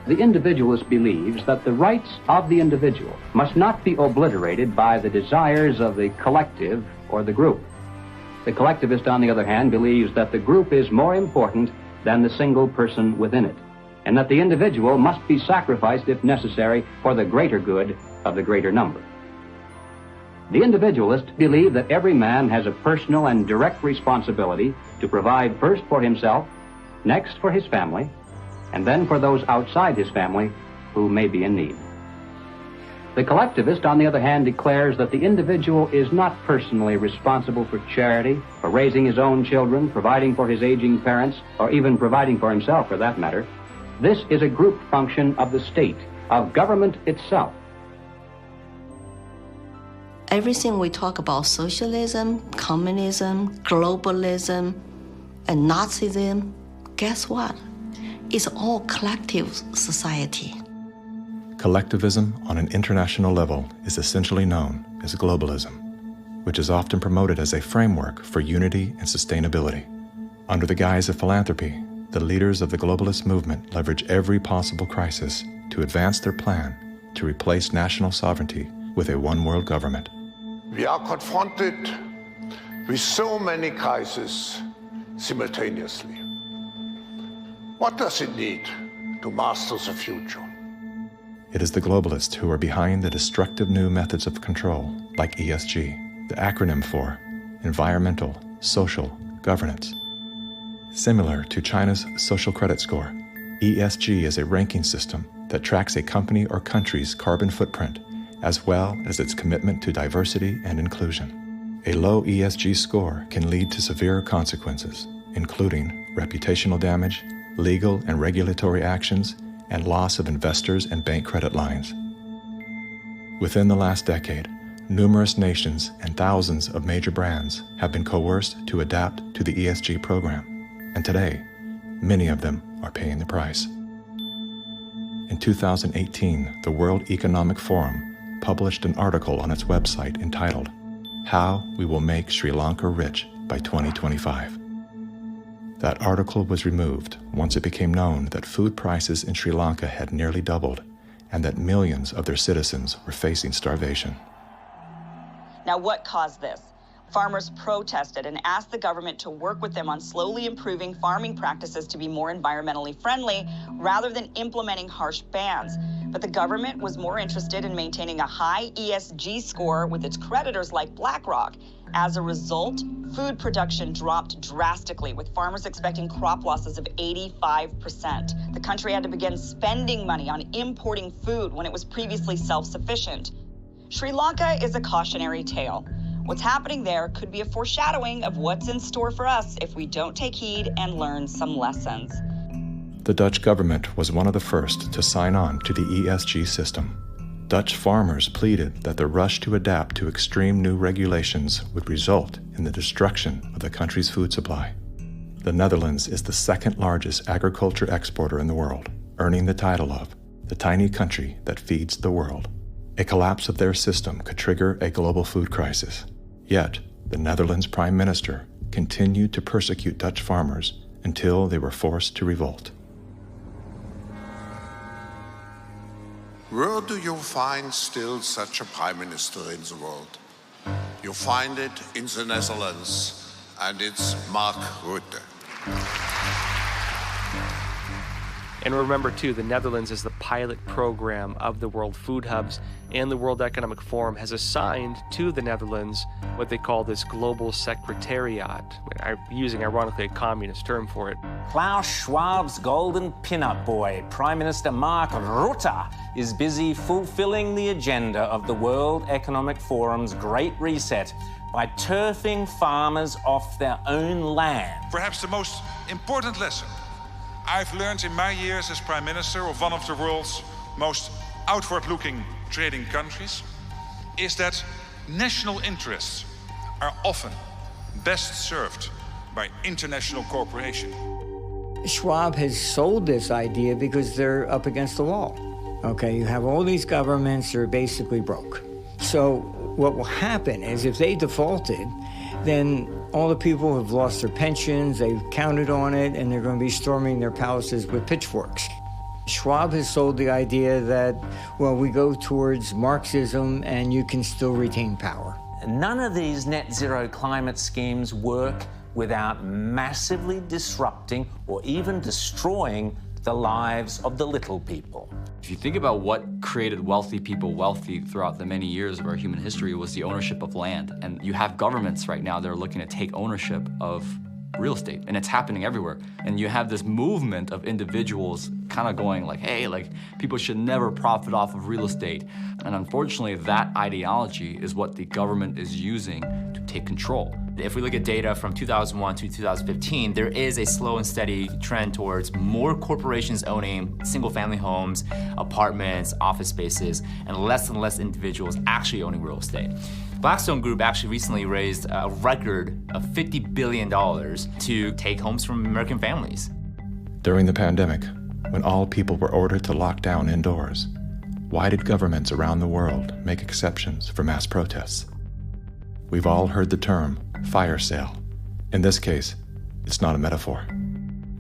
The individualist believes that the rights of the individual must not be obliterated by the desires of the collective or the group. The collectivist, on the other hand, believes that the group is more important than the single person within it, and that the individual must be sacrificed if necessary for the greater good of the greater number. The individualists believe that every man has a personal and direct responsibility to provide first for himself, next for his family, and then for those outside his family who may be in need. The collectivist, on the other hand, declares that the individual is not personally responsible for charity, for raising his own children, providing for his aging parents, or even providing for himself, for that matter. This is a group function of the state, of government itself. Everything we talk about, socialism, communism, globalism, and Nazism, guess what? It's all collective society. Collectivism on an international level is essentially known as globalism, which is often promoted as a framework for unity and sustainability. Under the guise of philanthropy, the leaders of the globalist movement leverage every possible crisis to advance their plan to replace national sovereignty with a one-world government. We are confronted with so many crises simultaneously. What does it need to master the future? It is the globalists who are behind the destructive new methods of control, like ESG, the acronym for Environmental, Social, Governance. Similar to China's social credit score, ESG is a ranking system that tracks a company or country's carbon footprint, as well as its commitment to diversity and inclusion. A low ESG score can lead to severe consequences, including reputational damage, legal and regulatory actions, and loss of investors and bank credit lines. Within the last decade, numerous nations and thousands of major brands have been coerced to adapt to the ESG program, and today, many of them are paying the price. In 2018, the World Economic Forum published an article on its website entitled, "How We Will Make Sri Lanka Rich by 2025. That article was removed once it became known that food prices in Sri Lanka had nearly doubled and that millions of their citizens were facing starvation. Now, what caused this? Farmers protested and asked the government to work with them on slowly improving farming practices to be more environmentally friendly rather than implementing harsh bans. But the government was more interested in maintaining a high ESG score with its creditors like BlackRock. As a result, food production dropped drastically, with farmers expecting crop losses of 85%. The country had to begin spending money on importing food when it was previously self-sufficient. Sri Lanka is a cautionary tale. What's happening there could be a foreshadowing of what's in store for us if we don't take heed and learn some lessons. The Dutch government was one of the first to sign on to the ESG system. Dutch farmers pleaded that the rush to adapt to extreme new regulations would result in the destruction of the country's food supply. The Netherlands is the second largest agriculture exporter in the world, earning the title of the tiny country that feeds the world. A collapse of their system could trigger a global food crisis. Yet, the Netherlands Prime Minister continued to persecute Dutch farmers until they were forced to revolt. Where do you find still such a prime minister in the world? You find it in the Netherlands, and it's Mark Rutte. And remember, too, the Netherlands is the pilot program of the World Food Hubs, and the World Economic Forum has assigned to the Netherlands what they call this Global Secretariat, using, ironically, a communist term for it. Klaus Schwab's golden pin-up boy, Prime Minister Mark Rutte, is busy fulfilling the agenda of the World Economic Forum's Great Reset by turfing farmers off their own land. Perhaps the most important lesson I've learned in my years as Prime Minister of one of the world's most outward-looking trading countries is that national interests are often best served by international cooperation. Schwab has sold this idea because they're up against the wall. Okay, you have all these governments that are basically broke. So what will happen is if they defaulted, then all the people have lost their pensions, they've counted on it, and they're going to be storming their palaces with pitchforks. Schwab has sold the idea that, well, we go towards Marxism and you can still retain power. None of these net zero climate schemes work without massively disrupting or even destroying the lives of the little people. If you think about what created wealthy people wealthy throughout the many years of our human history, was the ownership of land. And you have governments right now that are looking to take ownership of real estate, and it's happening everywhere. And you have this movement of individuals kind of going like, hey, like people should never profit off of real estate. And unfortunately, that ideology is what the government is using to take control. If we look at data from 2001 to 2015, there is a slow and steady trend towards more corporations owning single-family homes, apartments, office spaces, and less individuals actually owning real estate. Blackstone Group actually recently raised a record of $50 billion to take homes from American families. During the pandemic, when all people were ordered to lock down indoors, why did governments around the world make exceptions for mass protests? We've all heard the term fire sale. In this case, it's not a metaphor.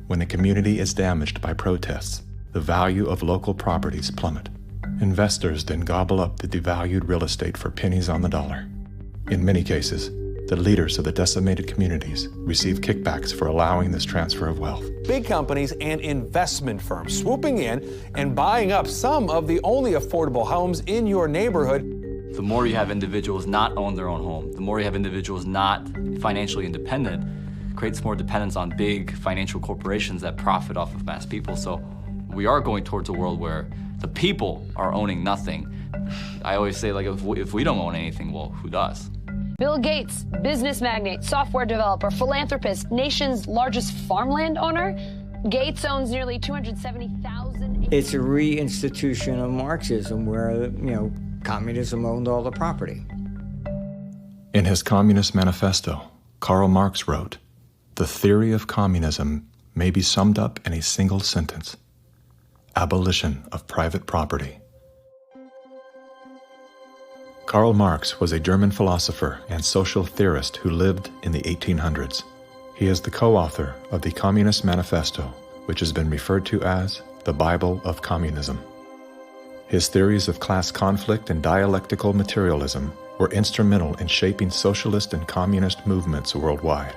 When a community is damaged by protests, the value of local properties plummet. Investors then gobble up the devalued real estate for pennies on the dollar. In many cases, the leaders of the decimated communities receive kickbacks for allowing this transfer of wealth. Big companies and investment firms swooping in and buying up some of the only affordable homes in your neighborhood. The more you have individuals not own their own home, the more you have individuals not financially independent, creates more dependence on big financial corporations that profit off of mass people. So we are going towards a world where the people are owning nothing. I always say, like, if we don't own anything, well, who does? Bill Gates, business magnate, software developer, philanthropist, nation's largest farmland owner. Gates owns nearly 270,000. It's a reinstitution of Marxism where, communism owned all the property. In his Communist Manifesto, Karl Marx wrote, "The theory of communism may be summed up in a single sentence: abolition of private property." Karl Marx was a German philosopher and social theorist who lived in the 1800s. He is the co-author of the Communist Manifesto, which has been referred to as the Bible of Communism. His theories of class conflict and dialectical materialism were instrumental in shaping socialist and communist movements worldwide.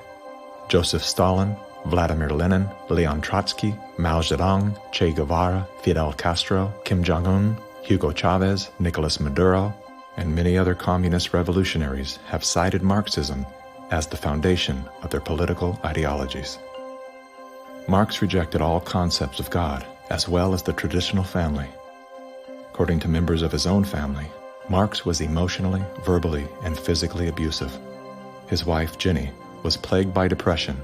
Joseph Stalin, Vladimir Lenin, Leon Trotsky, Mao Zedong, Che Guevara, Fidel Castro, Kim Jong-un, Hugo Chavez, Nicolas Maduro, and many other communist revolutionaries have cited Marxism as the foundation of their political ideologies. Marx rejected all concepts of God, as well as the traditional family. According to members of his own family, Marx was emotionally, verbally, and physically abusive. His wife, Jenny, was plagued by depression,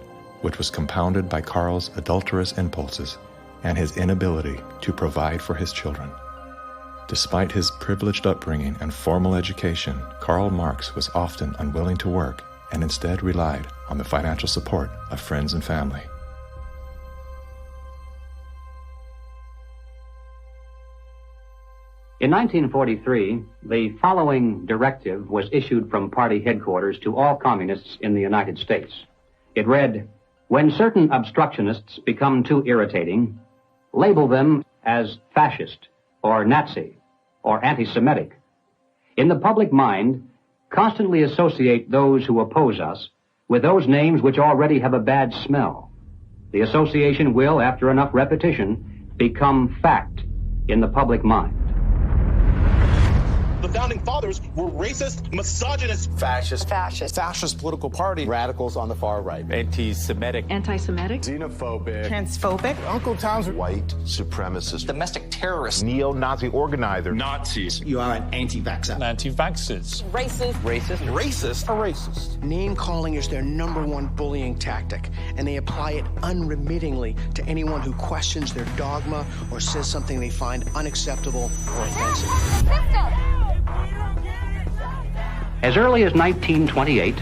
which was compounded by Karl's adulterous impulses and his inability to provide for his children. Despite his privileged upbringing and formal education, Karl Marx was often unwilling to work and instead relied on the financial support of friends and family. In 1943, the following directive was issued from party headquarters to all communists in the United States. It read, "When certain obstructionists become too irritating, label them as fascist or Nazi or anti-Semitic. In the public mind, constantly associate those who oppose us with those names which already have a bad smell. The association will, after enough repetition, become fact in the public mind." The founding fathers were racist, misogynist, fascist political party, radicals on the far right, anti-Semitic, xenophobic, transphobic, Uncle Tom's white supremacist, domestic terrorist, neo-Nazi organizer, Nazis. You are an anti-vaxxer, Anti-vaxxers, racist. Name calling is their number one bullying tactic, and they apply it unremittingly to anyone who questions their dogma or says something they find unacceptable or offensive. As early as 1928,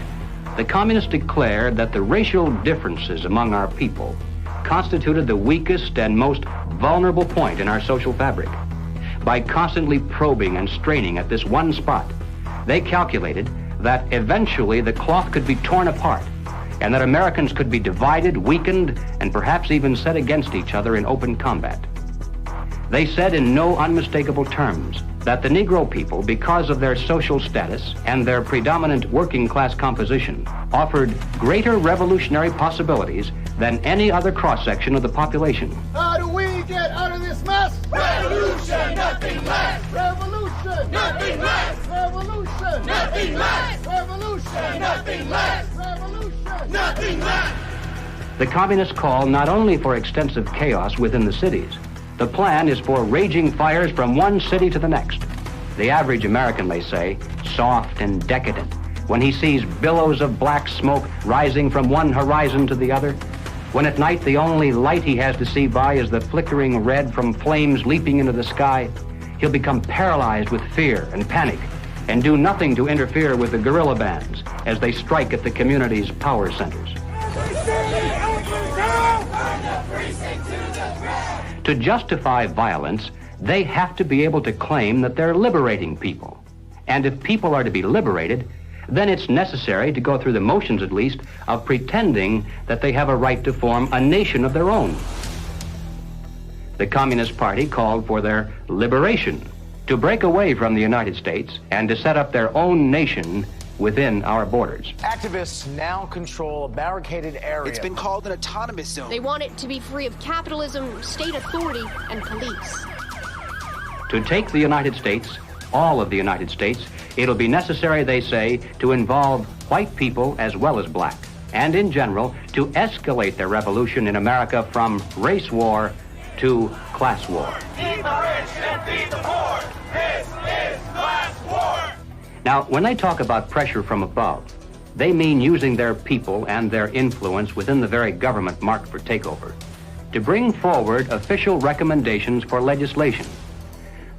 the communists declared that the racial differences among our people constituted the weakest and most vulnerable point in our social fabric. By constantly probing and straining at this one spot, they calculated that eventually the cloth could be torn apart and that Americans could be divided, weakened, and perhaps even set against each other in open combat. They said in no unmistakable terms that the Negro people, because of their social status and their predominant working class composition, offered greater revolutionary possibilities than any other cross-section of the population. How do we get out of this mess? Revolution, nothing less. Revolution, nothing less. Revolution, nothing less. Revolution, nothing less. Revolution, nothing less. The communists call not only for extensive chaos within the cities, The plan is for raging fires from one city to the next. The average American, they say, soft and decadent, when he sees billows of black smoke rising from one horizon to the other, when at night the only light he has to see by is the flickering red from flames leaping into the sky, he'll become paralyzed with fear and panic and do nothing to interfere with the guerrilla bands as they strike at the community's power centers. To justify violence, they have to be able to claim that they're liberating people. And if people are to be liberated, then it's necessary to go through the motions, at least, of pretending that they have a right to form a nation of their own. The Communist Party called for their liberation, to break away from the United States and to set up their own nation within our borders. Activists now control a barricaded area. It's been called an autonomous zone. They want it to be free of capitalism, state authority, and police. To take the United States, all of the United States, it'll be necessary, they say, to involve white people as well as black, and in general, to escalate their revolution in America from race war to class war. Feed the rich and feed the poor. This is class war. Now, when they talk about pressure from above, they mean using their people and their influence within the very government marked for takeover to bring forward official recommendations for legislation.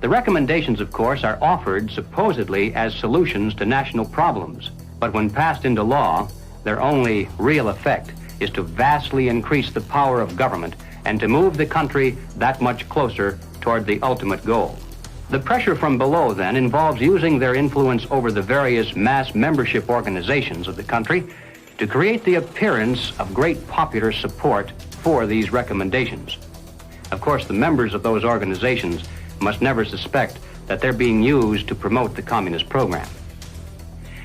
The recommendations, of course, are offered supposedly as solutions to national problems, but when passed into law, their only real effect is to vastly increase the power of government and to move the country that much closer toward the ultimate goal. The pressure from below, then, involves using their influence over the various mass membership organizations of the country to create the appearance of great popular support for these recommendations. Of course, the members of those organizations must never suspect that they're being used to promote the communist program.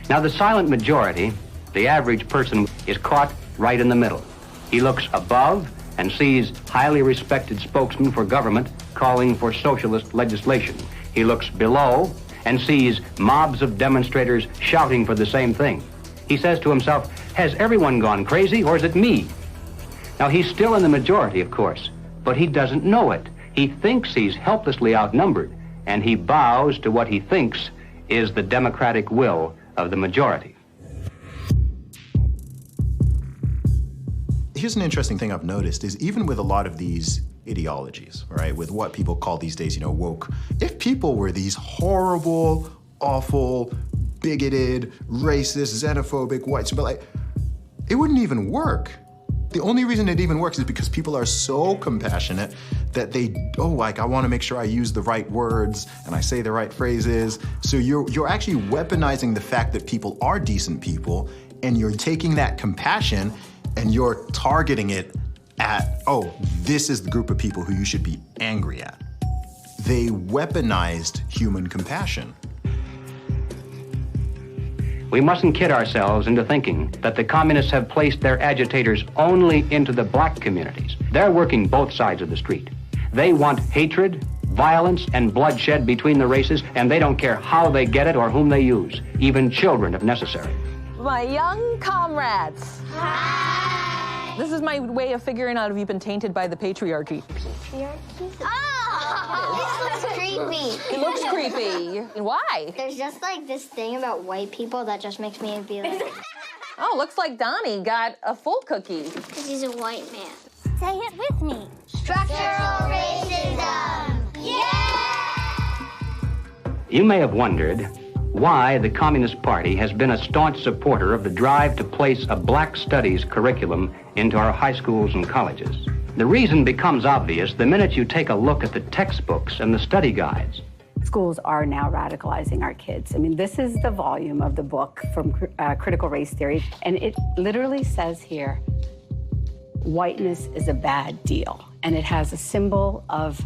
Now, the silent majority, the average person, is caught right in the middle. He looks above and sees highly respected spokesmen for government calling for socialist legislation. He looks below and sees mobs of demonstrators shouting for the same thing. He says to himself, has everyone gone crazy or is it me? Now, he's still in the majority, of course, but he doesn't know it. He thinks he's helplessly outnumbered, and he bows to what he thinks is the democratic will of the majority. Here's an interesting thing I've noticed is even with a lot of these ideologies, right, with what people call these days, woke, if people were these horrible, awful, bigoted, racist, xenophobic, whites, but like, it wouldn't even work. The only reason it even works is because people are so compassionate that they, I want to make sure I use the right words and I say the right phrases. So you're actually weaponizing the fact that people are decent people, and you're taking that compassion and you're targeting it at, this is the group of people who you should be angry at. They weaponized human compassion. We mustn't kid ourselves into thinking that the communists have placed their agitators only into the black communities. They're working both sides of the street. They want hatred, violence, and bloodshed between the races, and they don't care how they get it or whom they use, even children if necessary. My young comrades. Hi. This is my way of figuring out if you've been tainted by the patriarchy. Patriarchy? Oh! This looks creepy. It looks creepy. Why? There's just like this thing about white people that just makes me be like... Oh, looks like Donnie got a full cookie. Because he's a white man. Say it with me. Structural racism! Yeah! You may have wondered why the Communist Party has been a staunch supporter of the drive to place a black studies curriculum into our high schools and colleges. The reason becomes obvious the minute you take a look at the textbooks and the study guides. Schools are now radicalizing our kids. I mean, this is the volume of the book from Critical Race Theory, and it literally says here, whiteness is a bad deal, and it has a symbol of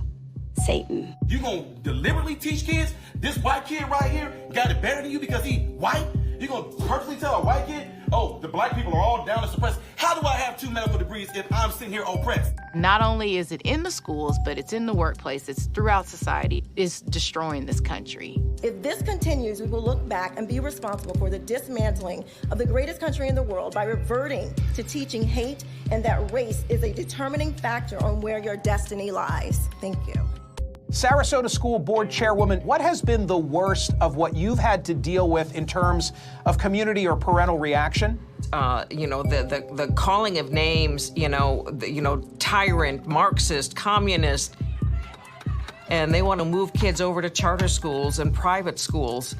Satan. You gonna deliberately teach kids this white kid right here got it better than you because he white? You gonna purposely tell a white kid, oh, the black people are all down and suppressed. How do I have 2 medical degrees if I'm sitting here oppressed? Not only is it in the schools, but it's in the workplace, it's throughout society. It's destroying this country. If this continues, we will look back and be responsible for the dismantling of the greatest country in the world by reverting to teaching hate and that race is a determining factor on where your destiny lies. Thank you. Sarasota School Board Chairwoman, what has been the worst of what you've had to deal with in terms of community or parental reaction? The calling of names, tyrant, Marxist, communist, and they want to move kids over to charter schools and private schools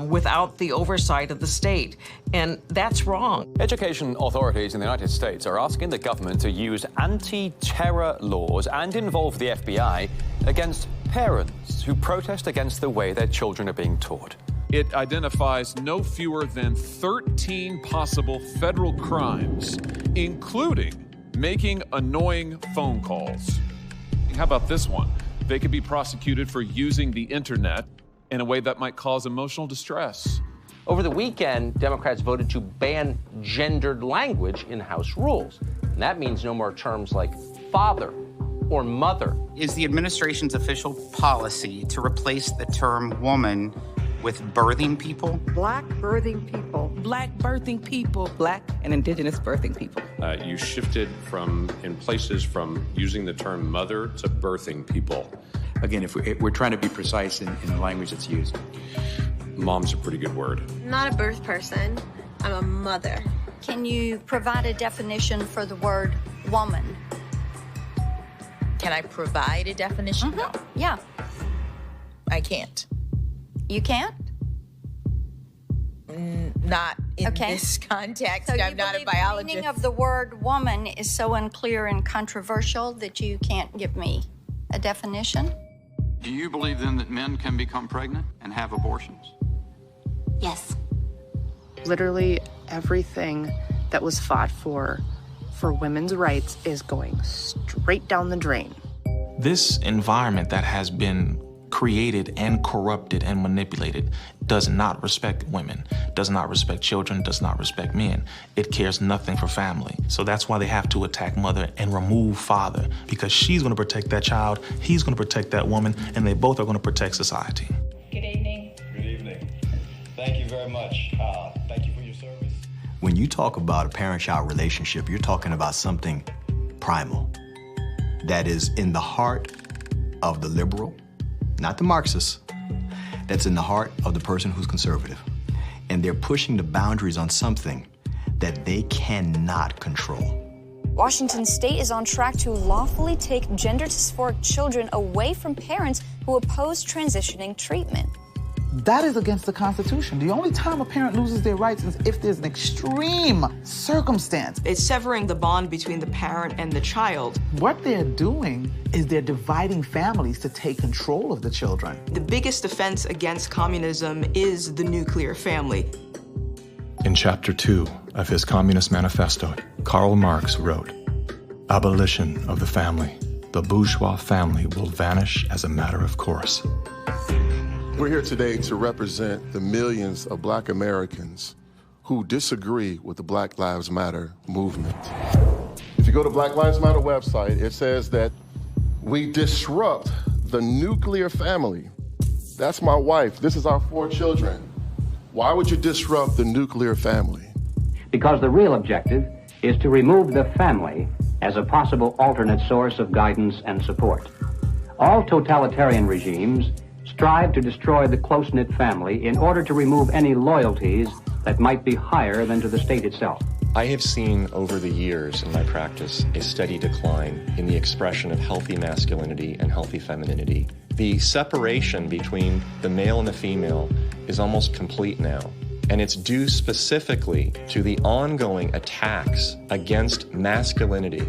without the oversight of the state. And that's wrong. Education authorities in the United States are asking the government to use anti-terror laws and involve the FBI against parents who protest against the way their children are being taught. It identifies no fewer than 13 possible federal crimes, including making annoying phone calls. How about this one? They could be prosecuted for using the internet in a way that might cause emotional distress. Over the weekend, Democrats voted to ban gendered language in House rules. And that means no more terms like father or mother. Is the administration's official policy to replace the term woman with birthing people? Black birthing people. Black birthing people. Black and indigenous birthing people. You shifted from using the term mother to birthing people. Again, if we're trying to be precise in the language that's used. Mom's a pretty good word. I'm not a birth person. I'm a mother. Can you provide a definition for the word woman? Can I provide a definition? Mm-hmm. No. Yeah. I can't. You can't? Not in this context. So I'm not a biologist. The meaning of the word woman is so unclear and controversial that you can't give me a definition? Do you believe then that men can become pregnant and have abortions? Yes. Literally everything that was fought for women's rights is going straight down the drain. This environment that has been created and corrupted and manipulated does not respect women, does not respect children, does not respect men. It cares nothing for family. So that's why they have to attack mother and remove father, because she's going to protect that child, he's going to protect that woman, and they both are going to protect society. Good evening. Good evening. Thank you very much. Thank you for your service. When you talk about a parent-child relationship, you're talking about something primal that is in the heart of the liberal, not the Marxist, that's in the heart of the person who's conservative. And they're pushing the boundaries on something that they cannot control. Washington State is on track to lawfully take gender dysphoric children away from parents who oppose transitioning treatment. That is against the Constitution. The only time a parent loses their rights is if there's an extreme circumstance. It's severing the bond between the parent and the child. What they're doing is they're dividing families to take control of the children. The biggest offense against communism is the nuclear family. In Chapter 2 of his Communist Manifesto, Karl Marx wrote, "Abolition of the family. The bourgeois family will vanish as a matter of course." We're here today to represent the millions of Black Americans who disagree with the Black Lives Matter movement. If you go to Black Lives Matter website, it says that we disrupt the nuclear family. That's my wife. This is our 4 children. Why would you disrupt the nuclear family? Because the real objective is to remove the family as a possible alternate source of guidance and support. All totalitarian regimes strive to destroy the close-knit family in order to remove any loyalties that might be higher than to the state itself. I have seen over the years in my practice a steady decline in the expression of healthy masculinity and healthy femininity. The separation between the male and the female is almost complete now. And it's due specifically to the ongoing attacks against masculinity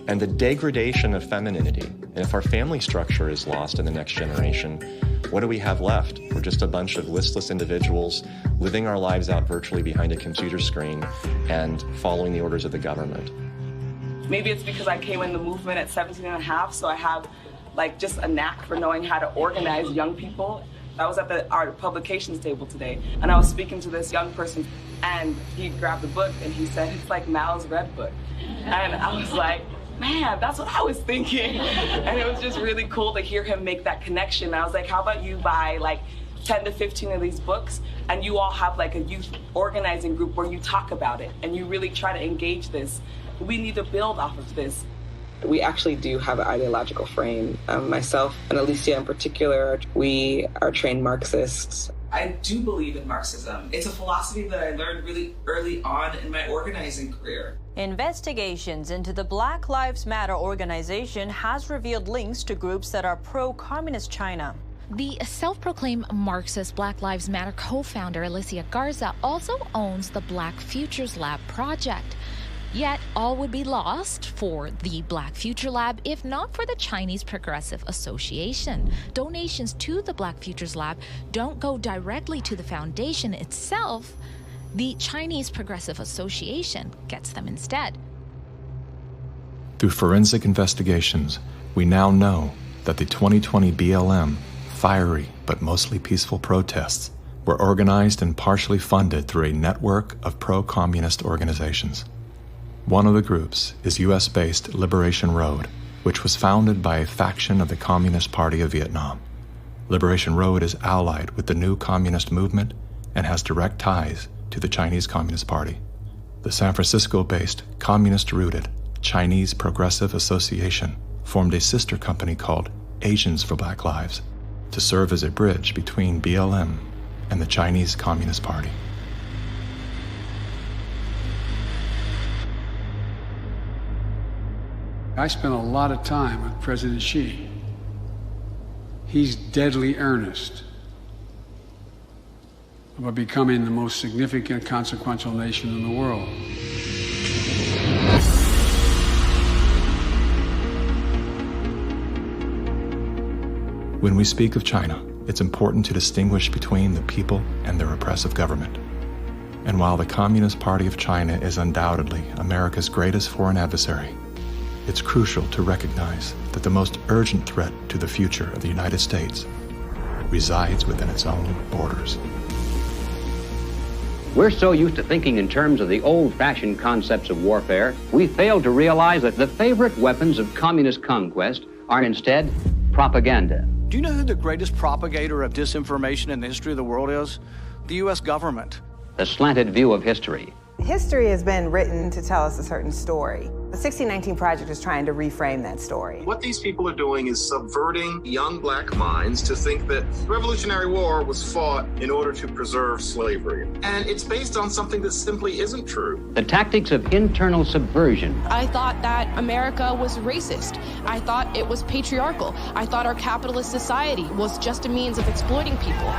and the degradation of femininity. And if our family structure is lost in the next generation, what do we have left? We're just a bunch of listless individuals living our lives out virtually behind a computer screen and following the orders of the government. Maybe it's because I came in the movement at 17 and a half, so I have just a knack for knowing how to organize young people. I was at our publications table today, and I was speaking to this young person. And he grabbed the book and he said, it's like Mao's Red Book. And I was like, man, that's what I was thinking. And it was just really cool to hear him make that connection. I was like, how about you buy like 10 to 15 of these books and you all have like a youth organizing group where you talk about it and you really try to engage this. We need to build off of this. We actually do have an ideological frame. Myself and Alicia in particular, we are trained Marxists. I do believe in Marxism. It's a philosophy that I learned really early on in my organizing career. Investigations into the Black Lives Matter organization has revealed links to groups that are pro-communist China. The self-proclaimed Marxist Black Lives Matter co-founder Alicia Garza also owns the Black Futures Lab project. Yet, all would be lost for the Black Future Lab if not for the Chinese Progressive Association. Donations to the Black Futures Lab don't go directly to the foundation itself. The Chinese Progressive Association gets them instead. Through forensic investigations, we now know that the 2020 BLM fiery but mostly peaceful protests were organized and partially funded through a network of pro-communist organizations. One of the groups is U.S.-based Liberation Road, which was founded by a faction of the Communist Party of Vietnam. Liberation Road is allied with the new communist movement and has direct ties to the Chinese Communist Party. The San Francisco-based, communist-rooted Chinese Progressive Association formed a sister company called Asians for Black Lives to serve as a bridge between BLM and the Chinese Communist Party. I spent a lot of time with President Xi. He's deadly earnest about becoming the most significant, consequential nation in the world. When we speak of China, it's important to distinguish between the people and their oppressive government. And while the Communist Party of China is undoubtedly America's greatest foreign adversary, it's crucial to recognize that the most urgent threat to the future of the United States resides within its own borders. We're so used to thinking in terms of the old-fashioned concepts of warfare, we fail to realize that the favorite weapons of communist conquest are instead propaganda. Do you know who the greatest propagator of disinformation in the history of the world is? The U.S. government. The slanted view of history. History has been written to tell us a certain story. The 1619 Project is trying to reframe that story. What these people are doing is subverting young black minds to think that the Revolutionary War was fought in order to preserve slavery. And it's based on something that simply isn't true. The tactics of internal subversion. I thought that America was racist. I thought it was patriarchal. I thought our capitalist society was just a means of exploiting people.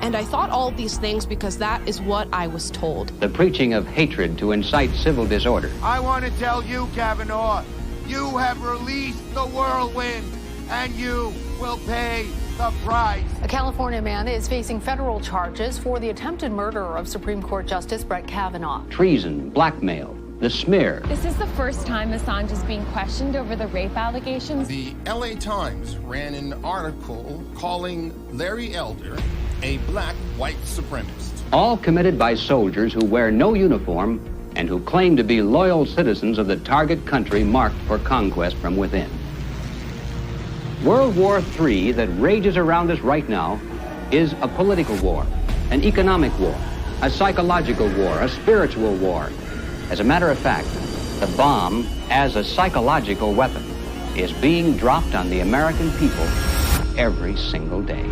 And I thought all of these things because that is what I was told. The preaching of hatred to incite civil disorder. I want to tell you, Kavanaugh, you have released the whirlwind, and you will pay the price. A California man is facing federal charges for the attempted murder of Supreme Court Justice Brett Kavanaugh. Treason, blackmail, the smear. This is the first time Assange is being questioned over the rape allegations. The LA Times ran an article calling Larry Elder a black white supremacist. All committed by soldiers who wear no uniform and who claim to be loyal citizens of the target country marked for conquest from within. World War III that rages around us right now is a political war, an economic war, a psychological war, a spiritual war. As a matter of fact, the bomb, as a psychological weapon, is being dropped on the American people every single day.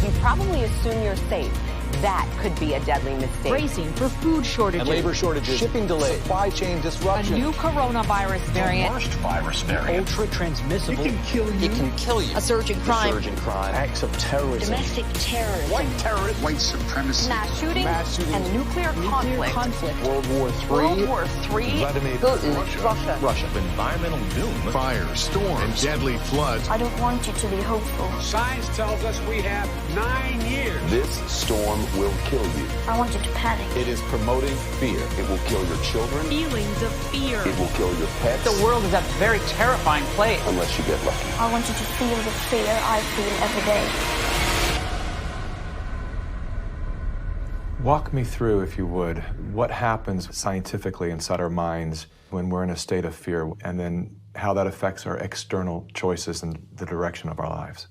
You probably assume you're safe. That could be a deadly mistake. Bracing for food shortages. And labor shortages. Shipping delays. Supply chain disruption. A new coronavirus variant. The worst virus variant. Ultra transmissible. It can kill you. It can kill you. A surging crime. Acts of terrorism. Domestic terrorism. White terrorism. White supremacy. Mass shootings. And nuclear conflict. World War III. World War III. Vladimir Putin. Russia. Environmental doom. Fire, storms, and deadly floods. I don't want you to be hopeful. Science tells us we have 9 years. This storm will kill you. I want you to panic. It is promoting fear. It will kill your children. Feelings of fear. It will kill your pets. The world is a very terrifying place. Unless you get lucky. I want you to feel the fear I feel every day. Walk me through, if you would, what happens scientifically inside our minds when we're in a state of fear, and then how that affects our external choices and the direction of our lives.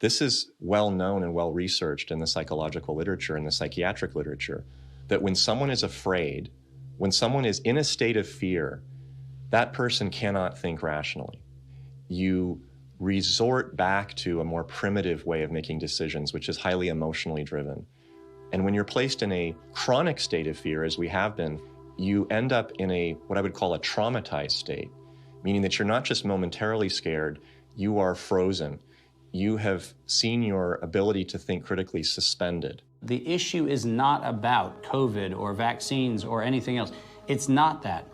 This is well known and well researched in the psychological literature and the psychiatric literature, that when someone is afraid, when someone is in a state of fear, that person cannot think rationally. You resort back to a more primitive way of making decisions, which is highly emotionally driven. And when you're placed in a chronic state of fear, as we have been, you end up in a, what I would call a traumatized state, meaning that you're not just momentarily scared, you are frozen. You have seen your ability to think critically suspended. The issue is not about COVID or vaccines or anything else. It's not that.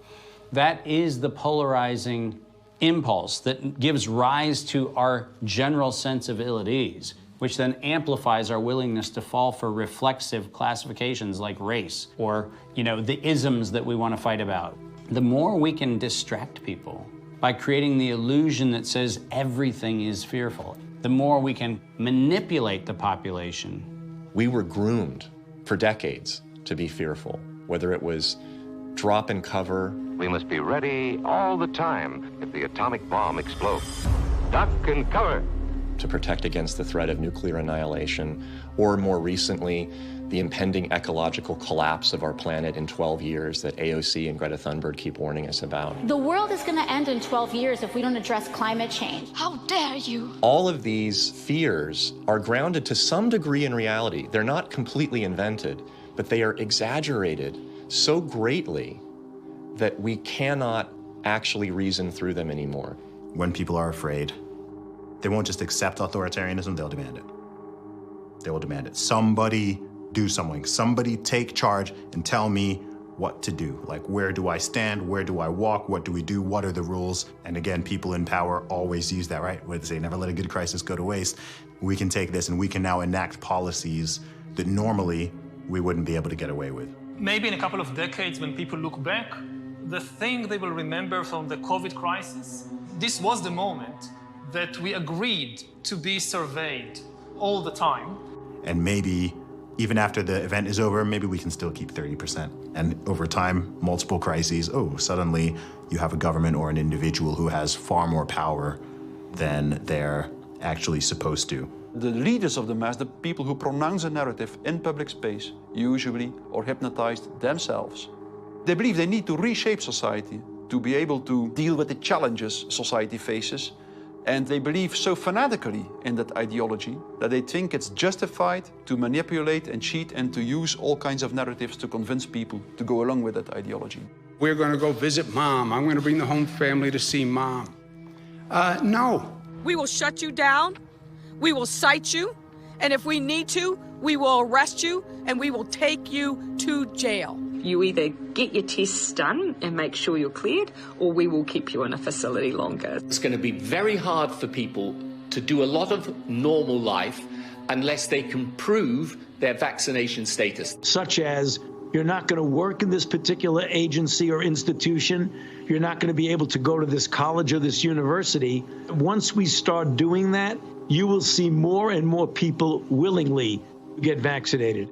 That is the polarizing impulse that gives rise to our general sense of ill at ease, which then amplifies our willingness to fall for reflexive classifications like race or, the isms that we want to fight about. The more we can distract people by creating the illusion that says everything is fearful, the more we can manipulate the population. We were groomed for decades to be fearful, whether it was drop and cover. We must be ready all the time if the atomic bomb explodes. Duck and cover. To protect against the threat of nuclear annihilation, or more recently, the impending ecological collapse of our planet in 12 years that AOC and Greta Thunberg keep warning us about. The world is going to end in 12 years if we don't address climate change. How dare you? All of these fears are grounded to some degree in reality. They're not completely invented, but they are exaggerated so greatly that we cannot actually reason through them anymore. When people are afraid, they won't just accept authoritarianism, they'll demand it. They will demand it. Somebody do something. Somebody take charge and tell me what to do. Like, where do I stand? Where do I walk? What do we do? What are the rules? And again, people in power always use that, right? Where they say, never let a good crisis go to waste. We can take this and we can now enact policies that normally we wouldn't be able to get away with. Maybe in a couple of decades, when people look back, the thing they will remember from the COVID crisis, this was the moment that we agreed to be surveyed all the time. And maybe even after the event is over, maybe we can still keep 30%. And over time, multiple crises, suddenly you have a government or an individual who has far more power than they're actually supposed to. The leaders of the mass, the people who pronounce a narrative in public space, usually are hypnotized themselves. They believe they need to reshape society to be able to deal with the challenges society faces. And they believe so fanatically in that ideology that they think it's justified to manipulate and cheat and to use all kinds of narratives to convince people to go along with that ideology. We're going to go visit Mom. I'm going to bring the home family to see Mom. No. We will shut you down. We will cite you. And if we need to, we will arrest you and we will take you to jail. You either get your tests done and make sure you're cleared, or we will keep you in a facility longer. It's going to be very hard for people to do a lot of normal life unless they can prove their vaccination status. Such as, you're not going to work in this particular agency or institution. You're not going to be able to go to this college or this university. Once we start doing that, you will see more and more people willingly get vaccinated.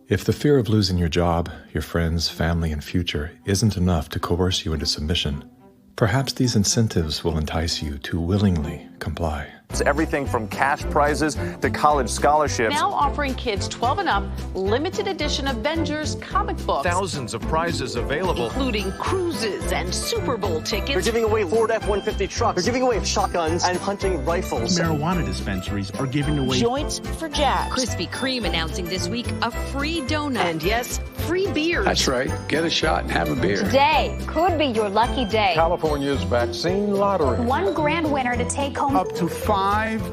If the fear of losing your job, your friends, family, and future isn't enough to coerce you into submission, perhaps these incentives will entice you to willingly comply. It's everything from cash prizes to college scholarships. Now offering kids 12 and up limited edition Avengers comic books. Thousands of prizes available, including cruises and Super Bowl tickets. They're giving away Ford F-150 trucks. They're giving away shotguns and hunting rifles. Marijuana dispensaries are giving away joints for jabs. Krispy Kreme announcing this week a free donut. And yes, free beers. That's right. Get a shot and have a beer. Today could be your lucky day. California's vaccine lottery. One grand winner to take home up to $5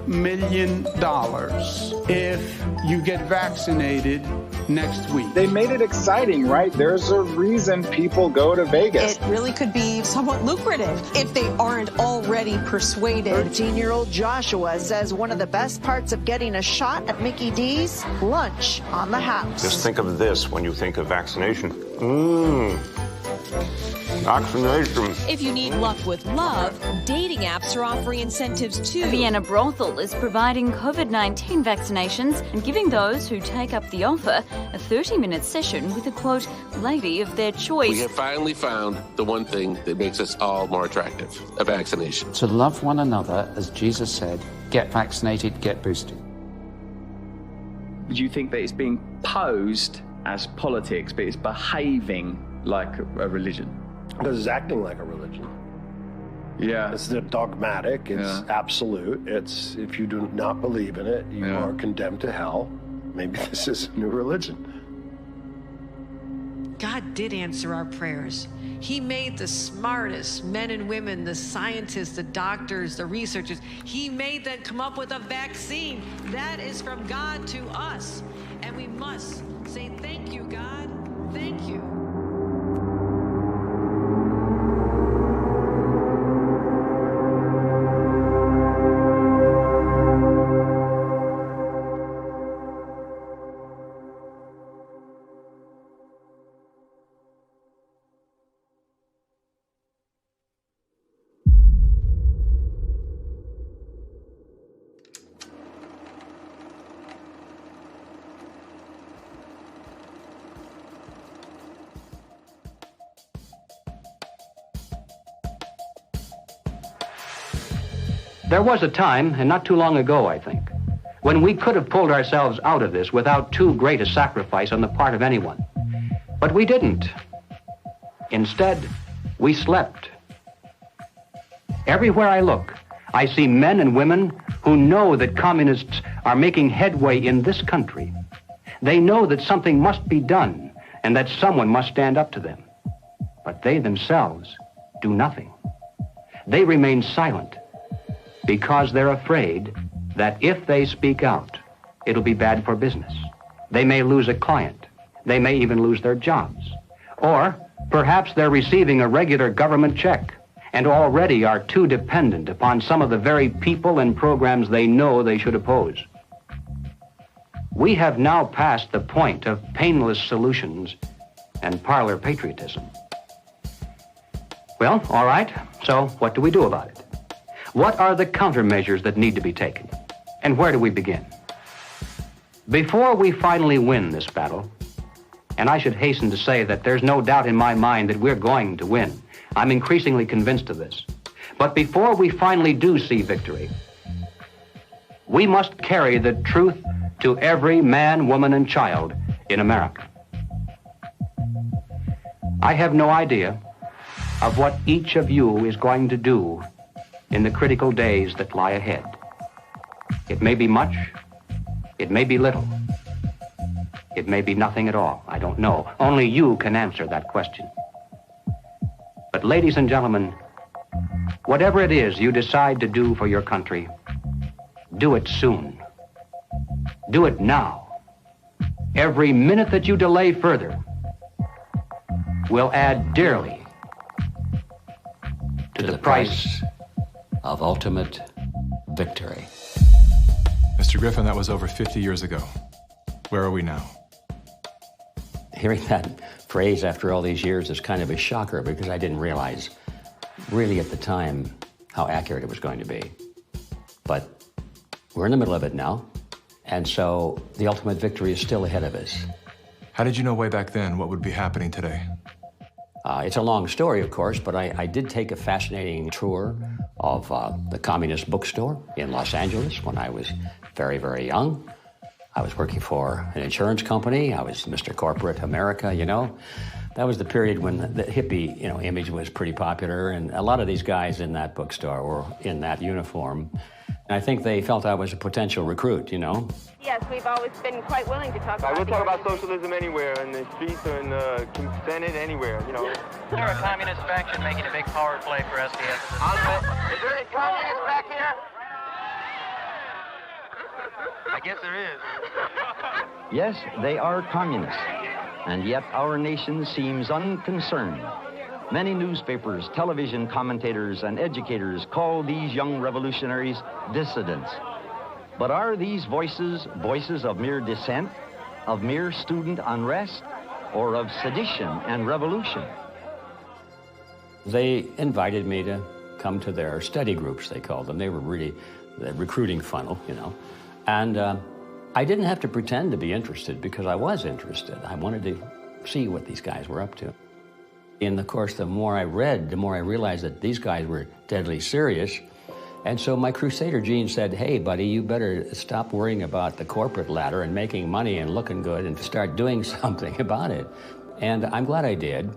million if you get vaccinated next week. They made it exciting, right? There's a reason people go to Vegas. It really could be somewhat lucrative if they aren't already persuaded. 13-year-old Joshua says one of the best parts of getting a shot at Mickey D's, lunch on the house. Just think of this when you think of vaccination. Vaccination. If you need luck with love, dating apps are offering incentives too. A Vienna brothel is providing COVID-19 vaccinations and giving those who take up the offer a 30-minute session with a, quote, lady of their choice. We have finally found the one thing that makes us all more attractive, a vaccination. To love one another, as Jesus said, get vaccinated, get boosted. Do you think that it's being posed as politics, but it's behaving like a religion? Because it's acting like a religion. Yeah. It's dogmatic, it's absolute, it's if you do not believe in it, you are condemned to hell. Maybe this is a new religion. God did answer our prayers. He made the smartest men and women, the scientists, the doctors, the researchers. He made them come up with a vaccine. That is from God to us. And we must say, thank you, God. Thank you. There was a time, and not too long ago, I think, when we could have pulled ourselves out of this without too great a sacrifice on the part of anyone. But we didn't. Instead, we slept. Everywhere I look, I see men and women who know that communists are making headway in this country. They know that something must be done and that someone must stand up to them. But they themselves do nothing. They remain silent because they're afraid that if they speak out, it'll be bad for business. They may lose a client. They may even lose their jobs. Or perhaps they're receiving a regular government check and already are too dependent upon some of the very people and programs they know they should oppose. We have now passed the point of painless solutions and parlor patriotism. Well, all right, so what do we do about it? What are the countermeasures that need to be taken? And where do we begin? Before we finally win this battle, and I should hasten to say that there's no doubt in my mind that we're going to win. I'm increasingly convinced of this. But before we finally do see victory, we must carry the truth to every man, woman, and child in America. I have no idea of what each of you is going to do in the critical days that lie ahead. It may be much, it may be little, it may be nothing at all. I don't know. Only you can answer that question. But ladies and gentlemen, whatever it is you decide to do for your country, do it soon. Do it now. Every minute that you delay further will add dearly to the price of ultimate victory. Mr. Griffin, that was over 50 years ago. Where are we now? Hearing that phrase after all these years is kind of a shocker because I didn't realize really at the time how accurate it was going to be. But we're in the middle of it now, and so the ultimate victory is still ahead of us. How did you know way back then what would be happening today? It's a long story, of course, but I did take a fascinating tour of the Communist Bookstore in Los Angeles when I was very, very young. I was working for an insurance company. I was Mr. Corporate America, you know. That was the period when the hippie, you know, image was pretty popular, and a lot of these guys in that bookstore were in that uniform. And I think they felt I was a potential recruit, you know. Yes, we've always been quite willing to talk about We'll talk about socialism anywhere, in the streets or in the Senate, anywhere, you know. They're a communist faction making a big power play for SDS. Is there any communists back here? I guess there is. Yes, they are communists, and yet our nation seems unconcerned. Many newspapers, television commentators, and educators call these young revolutionaries dissidents. But are these voices voices of mere dissent, of mere student unrest, or of sedition and revolution? They invited me to come to their study groups, they called them. They were really the recruiting funnel, you know. And I didn't have to pretend to be interested because I was interested. I wanted to see what these guys were up to. In the course, the more I read, the more I realized that these guys were deadly serious. And so my crusader gene said, hey, buddy, you better stop worrying about the corporate ladder and making money and looking good and start doing something about it. And I'm glad I did,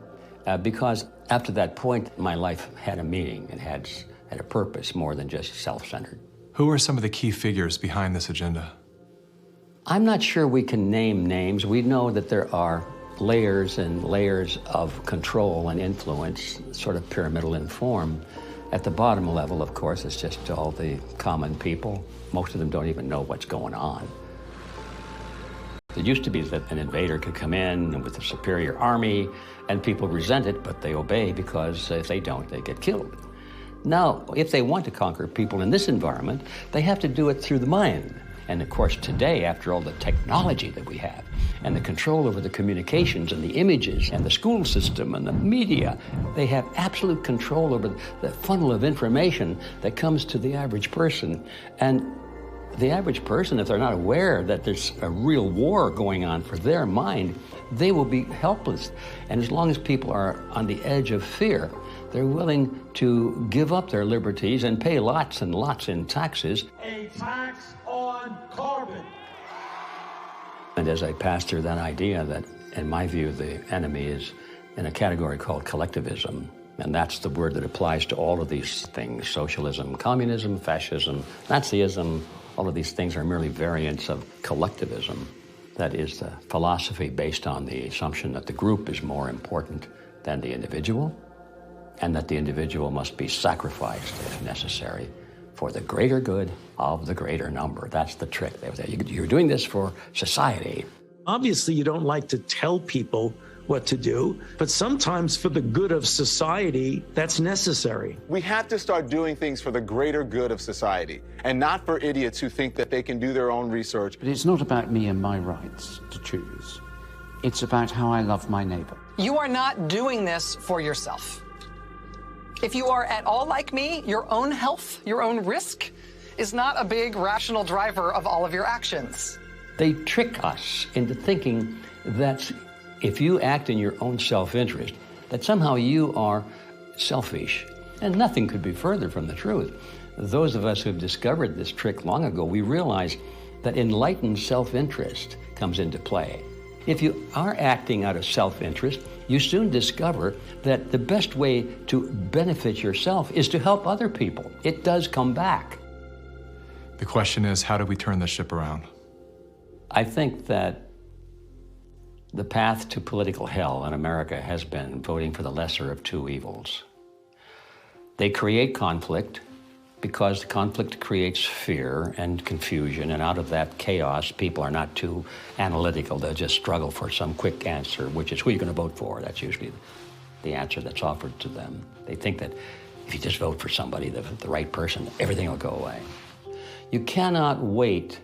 because after that point, my life had a meaning and had a purpose more than just self-centered. Who are some of the key figures behind this agenda? I'm not sure we can name names. We know that there are layers and layers of control and influence, sort of pyramidal in form. At the bottom level, of course, it's just all the common people. Most of them don't even know what's going on. It used to be that an invader could come in with a superior army, and people resent it, but they obey because if they don't, they get killed. Now, if they want to conquer people in this environment, they have to do it through the mind. And of course, today, after all the technology that we have, and the control over the communications and the images and the school system and the media, they have absolute control over the funnel of information that comes to the average person. And the average person, if they're not aware that there's a real war going on for their mind, they will be helpless. And as long as people are on the edge of fear, they're willing to give up their liberties and pay lots and lots in taxes. A tax on carbon. And as I passed through that idea that, in my view, the enemy is in a category called collectivism. And that's the word that applies to all of these things: socialism, communism, fascism, Nazism. All of these things are merely variants of collectivism. That is the philosophy based on the assumption that the group is more important than the individual, and that the individual must be sacrificed if necessary for the greater good of the greater number. That's the trick. You're doing this for society. Obviously, you don't like to tell people what to do, but sometimes for the good of society, that's necessary. We have to start doing things for the greater good of society, and not for idiots who think that they can do their own research. But it's not about me and my rights to choose. It's about how I love my neighbor. You are not doing this for yourself. If you are at all like me, your own health, your own risk is not a big rational driver of all of your actions. They trick us into thinking that if you act in your own self-interest, that somehow you are selfish. And nothing could be further from the truth. Those of us who have discovered this trick long ago, we realize that enlightened self-interest comes into play. If you are acting out of self-interest, you soon discover that the best way to benefit yourself is to help other people. It does come back. The question is, how do we turn the ship around? I think that the path to political hell in America has been voting for the lesser of two evils. They create conflict because conflict creates fear and confusion, and out of that chaos, people are not too analytical. They'll just struggle for some quick answer, which is who you're going to vote for. That's usually the answer that's offered to them. They think that if you just vote for somebody, the right person, everything will go away. You cannot wait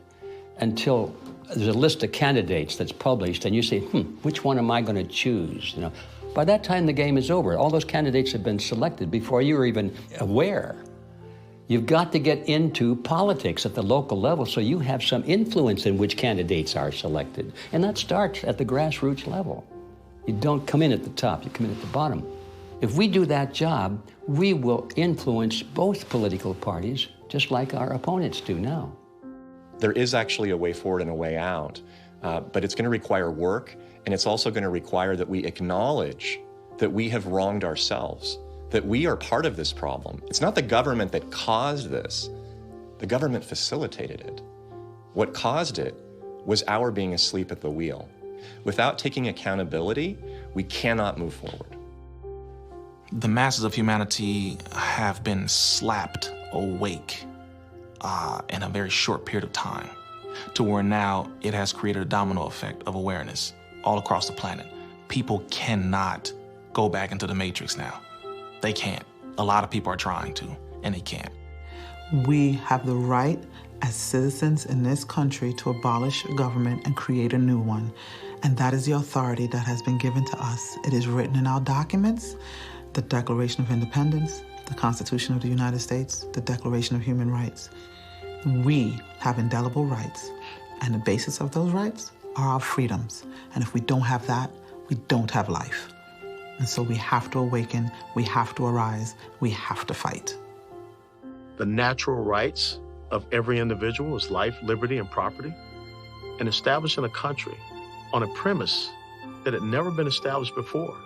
until there's a list of candidates that's published and you say, which one am I going to choose? You know, by that time the game is over. All those candidates have been selected before you were even aware. You've got to get into politics at the local level so you have some influence in which candidates are selected. And that starts at the grassroots level. You don't come in at the top, you come in at the bottom. If we do that job, we will influence both political parties just like our opponents do now. There is actually a way forward and a way out, but it's going to require work, and it's also going to require that we acknowledge that we have wronged ourselves, that we are part of this problem. It's not the government that caused this. The government facilitated it. What caused it was our being asleep at the wheel. Without taking accountability, we cannot move forward. The masses of humanity have been slapped awake in a very short period of time, to where now it has created a domino effect of awareness all across the planet. People cannot go back into the matrix now. They can't. A lot of people are trying to, and they can't. We have the right as citizens in this country to abolish government and create a new one. And that is the authority that has been given to us. It is written in our documents. the Declaration of Independence, the Constitution of the United States, the Declaration of Human Rights. We have indelible rights, and the basis of those rights are our freedoms. And if we don't have that, we don't have life. And so we have to awaken, we have to arise, we have to fight. The natural rights of every individual is life, liberty, and property, and establishing a country on a premise that had never been established before,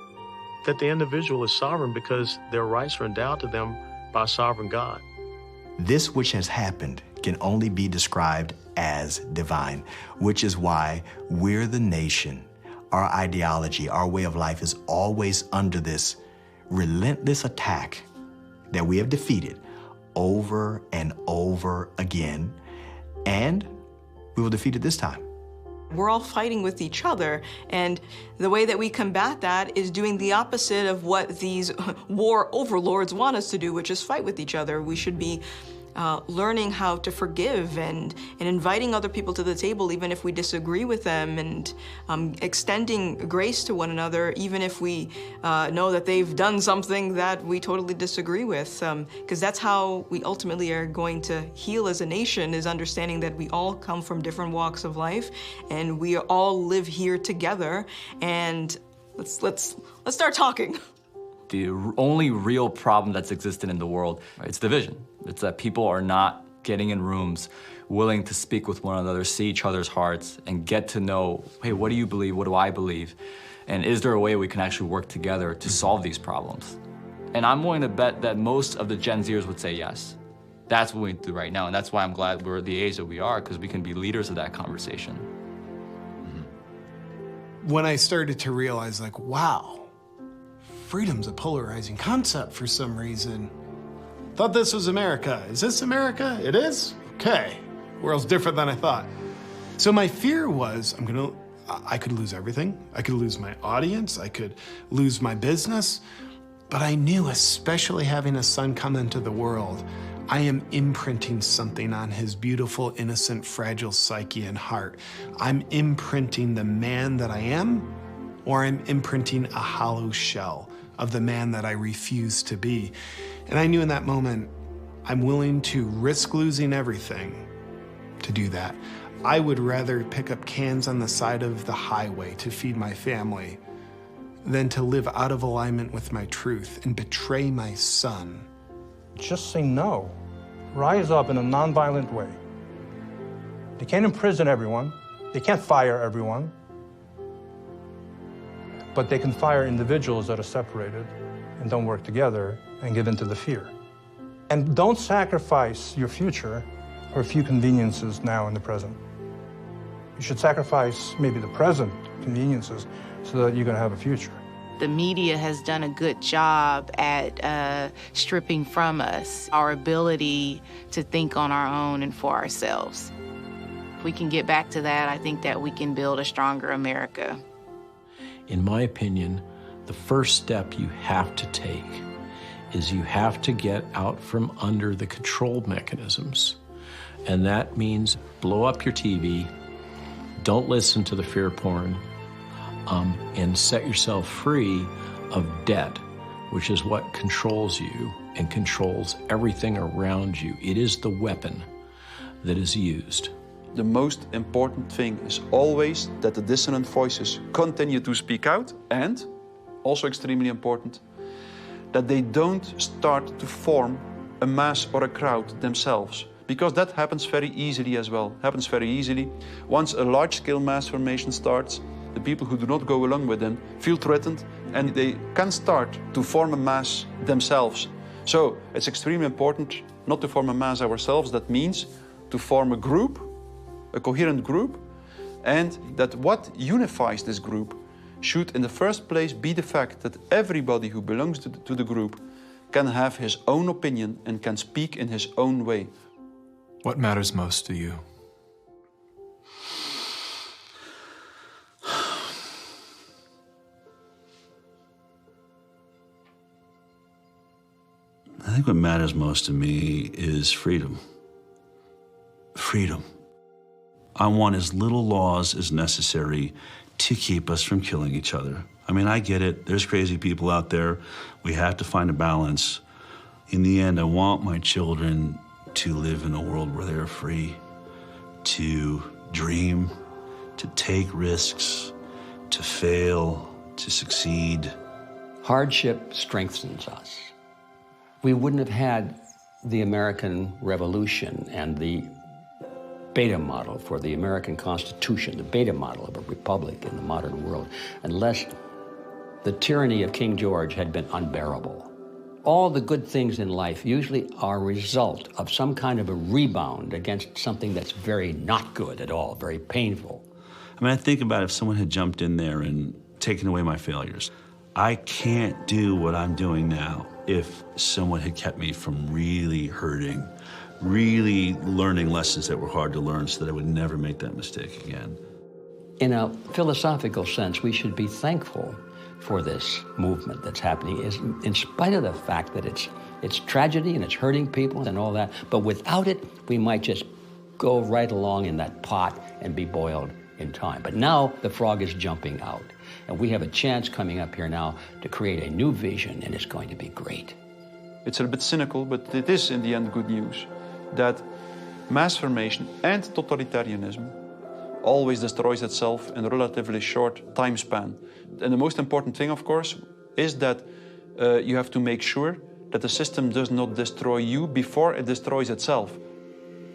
that the individual is sovereign because their rights are endowed to them by a sovereign God. This which has happened can only be described as divine, which is why we're the nation. Our ideology, our way of life is always under this relentless attack that we have defeated over and over again, and we will defeat it this time. We're all fighting with each other, and the way that we combat that is doing the opposite of what these war overlords want us to do, which is fight with each other. We should be learning how to forgive and inviting other people to the table even if we disagree with them, and extending grace to one another even if we know that they've done something that we totally disagree with, because that's how we ultimately are going to heal as a nation, is understanding that we all come from different walks of life and we all live here together, and let's start talking. The only real problem that's existed in the world, right, it's division. It's that people are not getting in rooms, willing to speak with one another, see each other's hearts, and get to know, hey, what do you believe? What do I believe? And is there a way we can actually work together to solve these problems? And I'm willing to bet that most of the Gen Zers would say yes. That's what we do right now, and that's why I'm glad we're at the age that we are, because we can be leaders of that conversation. When I started to realize, like, wow, freedom's a polarizing concept for some reason. Thought this was America. Is this America? It is? Okay. World's different than I thought. So my fear was, I could lose everything. I could lose my audience. I could lose my business. But I knew, especially having a son come into the world, I am imprinting something on his beautiful, innocent, fragile psyche and heart. I'm imprinting the man that I am, or I'm imprinting a hollow shell of the man that I refuse to be. And I knew in that moment, I'm willing to risk losing everything to do that. I would rather pick up cans on the side of the highway to feed my family than to live out of alignment with my truth and betray my son. Just say no. Rise up in a nonviolent way. They can't imprison everyone. They can't fire everyone. But they can fire individuals that are separated and don't work together and give in to the fear. And don't sacrifice your future for a few conveniences now in the present. You should sacrifice maybe the present conveniences so that you're going to have a future. The media has done a good job at stripping from us our ability to think on our own and for ourselves. If we can get back to that, I think that we can build a stronger America. In my opinion, the first step you have to take is you have to get out from under the control mechanisms. And that means blow up your TV, don't listen to the fear porn, and set yourself free of debt, which is what controls you and controls everything around you. It is the weapon that is used. The most important thing is always that the dissonant voices continue to speak out, and, also extremely important, that they don't start to form a mass or a crowd themselves, because that happens very easily as well, happens very easily. Once a large-scale mass formation starts, the people who do not go along with them feel threatened, and they can start to form a mass themselves. So it's extremely important not to form a mass ourselves. That means to form a group, a coherent group, and that what unifies this group should in the first place be the fact that everybody who belongs to the group can have his own opinion and can speak in his own way. What matters most to you? I think what matters most to me is freedom. Freedom. I want as little laws as necessary to keep us from killing each other. I mean, I get it. There's crazy people out there. We have to find a balance. In the end, I want my children to live in a world where they're free to dream, to take risks, to fail, to succeed. Hardship strengthens us. We wouldn't have had the American Revolution and the beta model for the American Constitution, the beta model of a republic in the modern world, unless the tyranny of King George had been unbearable. All the good things in life usually are a result of some kind of a rebound against something that's very not good at all, very painful. I mean, I think about if someone had jumped in there and taken away my failures. I can't do what I'm doing now if someone had kept me from really hurting, really learning lessons that were hard to learn so that I would never make that mistake again. In a philosophical sense, we should be thankful for this movement that's happening, in spite of the fact that it's tragedy and it's hurting people and all that, but without it, we might just go right along in that pot and be boiled in time. But now the frog is jumping out, and we have a chance coming up here now to create a new vision, and it's going to be great. It's a bit cynical, but it is in the end good news that mass formation and totalitarianism always destroys itself in a relatively short time span. And the most important thing, of course, is that you have to make sure that the system does not destroy you before it destroys itself.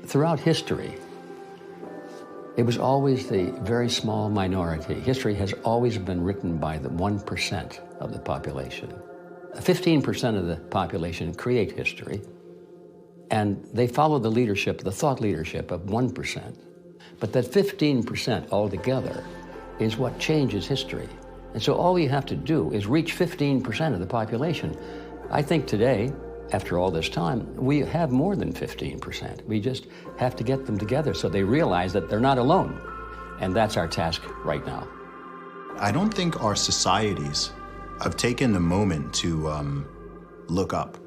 Throughout history, it was always the very small minority. History has always been written by the 1% of the population. 15% of the population create history, and they follow the leadership, the thought leadership of 1%. But that 15% altogether is what changes history. And so all we have to do is reach 15% of the population. I think today, after all this time, we have more than 15%. We just have to get them together so they realize that they're not alone. And that's our task right now. I don't think our societies have taken the moment to look up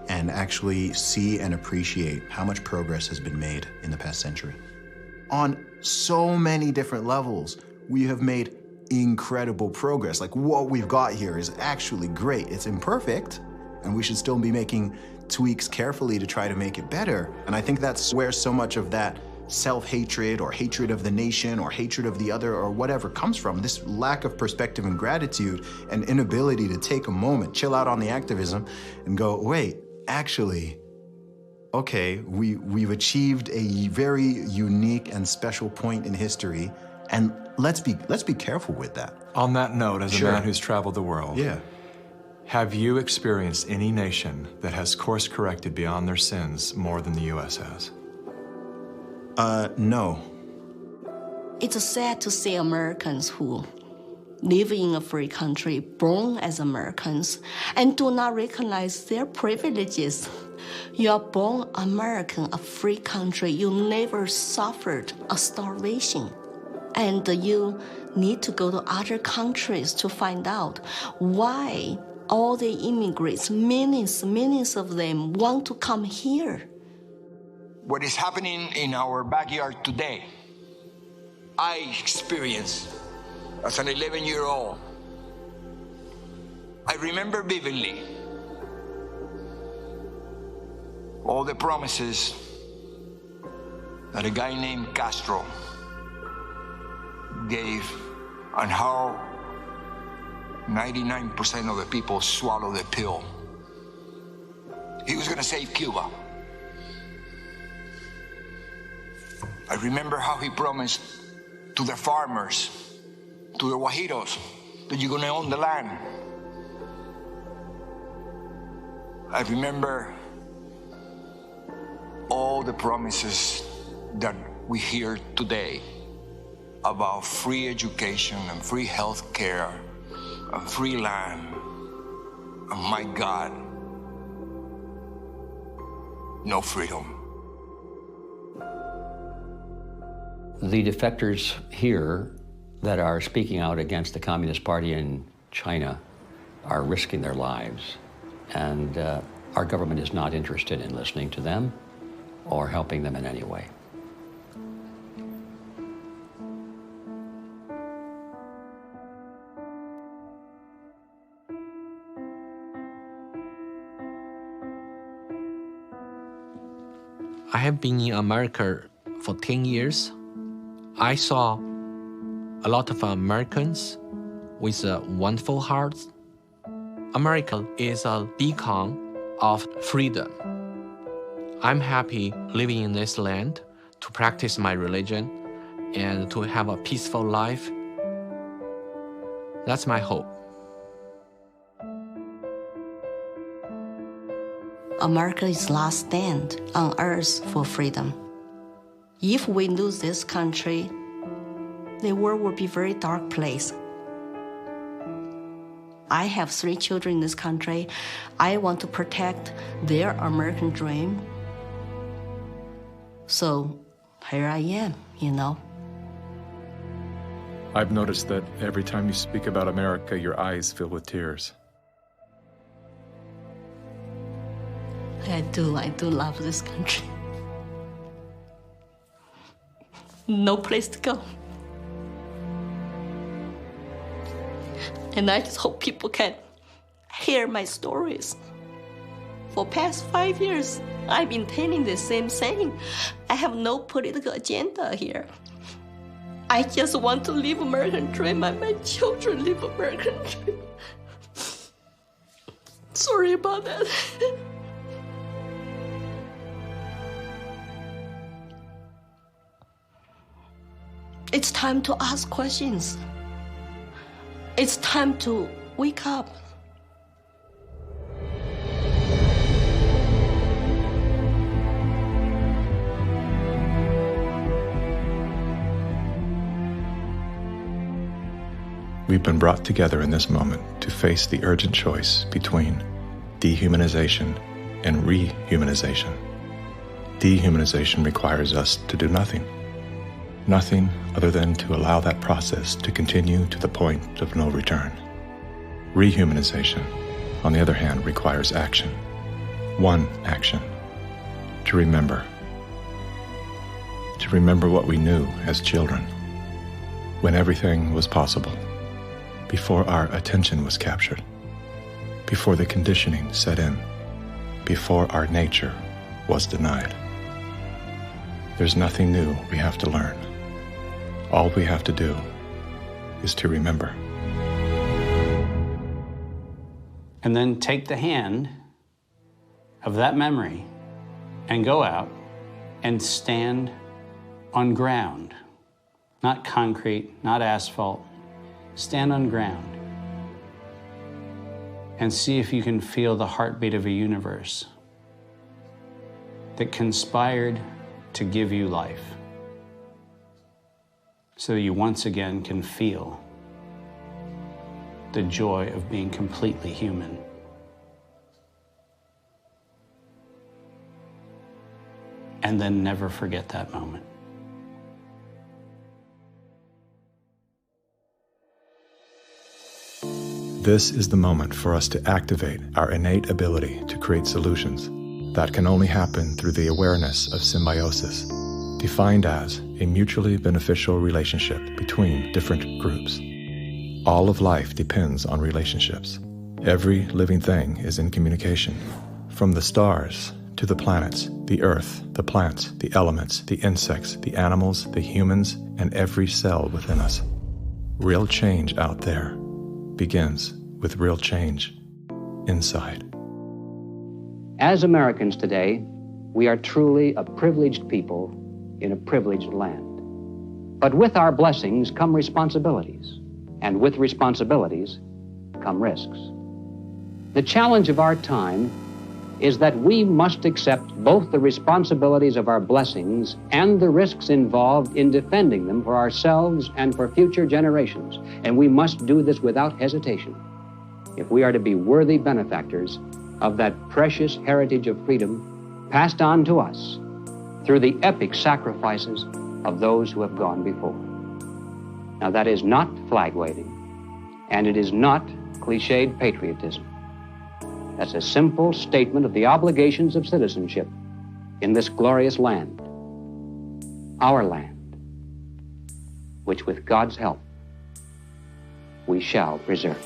and actually see and appreciate how much progress has been made in the past century. On so many different levels, we have made incredible progress. Like, what we've got here is actually great. It's imperfect, and we should still be making tweaks carefully to try to make it better. And I think that's where so much of that self-hatred or hatred of the nation or hatred of the other or whatever comes from, this lack of perspective and gratitude and inability to take a moment, chill out on the activism and go, wait, actually, okay, we've achieved a very unique and special point in history, and let's be careful with that. On that note, as Sure. a man who's traveled the world, have you experienced any nation that has course-corrected beyond their sins more than the U.S. has? No. It's sad to see Americans who live in a free country, born as Americans, and do not recognize their privileges. You are born American, a free country. You never suffered a starvation. And you need to go to other countries to find out why all the immigrants, millions of them, want to come here. What is happening in our backyard today, I experienced as an 11-year-old. I remember vividly all the promises that a guy named Castro gave and how 99% of the people swallowed the pill. He was gonna save Cuba. I remember how he promised to the farmers, to the Guajiros, that you're gonna own the land. I remember all the promises that we hear today about free education and free health care and free land. And my God, no freedom. The defectors here that are speaking out against the Communist Party in China are risking their lives. And our government is not interested in listening to them or helping them in any way. I have been in America for 10 years. I saw a lot of Americans with wonderful hearts. America is a beacon of freedom. I'm happy living in this land to practice my religion and to have a peaceful life. That's my hope. America is last stand on earth for freedom. If we lose this country, the world will be a very dark place. I have 3 children in this country. I want to protect their American dream. So here I am, you know. I've noticed that every time you speak about America, your eyes fill with tears. I do love this country. No place to go. And I just hope people can hear my stories. For past 5 years, I've been telling the same thing. I have no political agenda here. I just want to live American dream and my children live American dream. Sorry about that. It's time to ask questions. It's time to wake up. We've been brought together in this moment to face the urgent choice between dehumanization and rehumanization. Dehumanization requires us to do nothing. Nothing other than to allow that process to continue to the point of no return. Rehumanization, on the other hand, requires action. One action: to remember. To remember what we knew as children, when everything was possible, before our attention was captured, before the conditioning set in, before our nature was denied. There's nothing new we have to learn. All we have to do is to remember. And then take the hand of that memory and go out and stand on ground. Not concrete, not asphalt. Stand on ground and see if you can feel the heartbeat of a universe that conspired to give you life, so you once again can feel the joy of being completely human. And then never forget that moment. This is the moment for us to activate our innate ability to create solutions. That can only happen through the awareness of symbiosis, defined as a mutually beneficial relationship between different groups. All of life depends on relationships. Every living thing is in communication, from the stars to the planets, the earth, the plants, the elements, the insects, the animals, the humans, and every cell within us. Real change out there begins with real change inside. As Americans today, we are truly a privileged people in a privileged land. But with our blessings come responsibilities, and with responsibilities come risks. The challenge of our time is that we must accept both the responsibilities of our blessings and the risks involved in defending them for ourselves and for future generations. And we must do this without hesitation if we are to be worthy benefactors of that precious heritage of freedom passed on to us through the epic sacrifices of those who have gone before. Now, that is not flag waving, and it is not cliched patriotism. That's a simple statement of the obligations of citizenship in this glorious land, our land, which with God's help we shall preserve.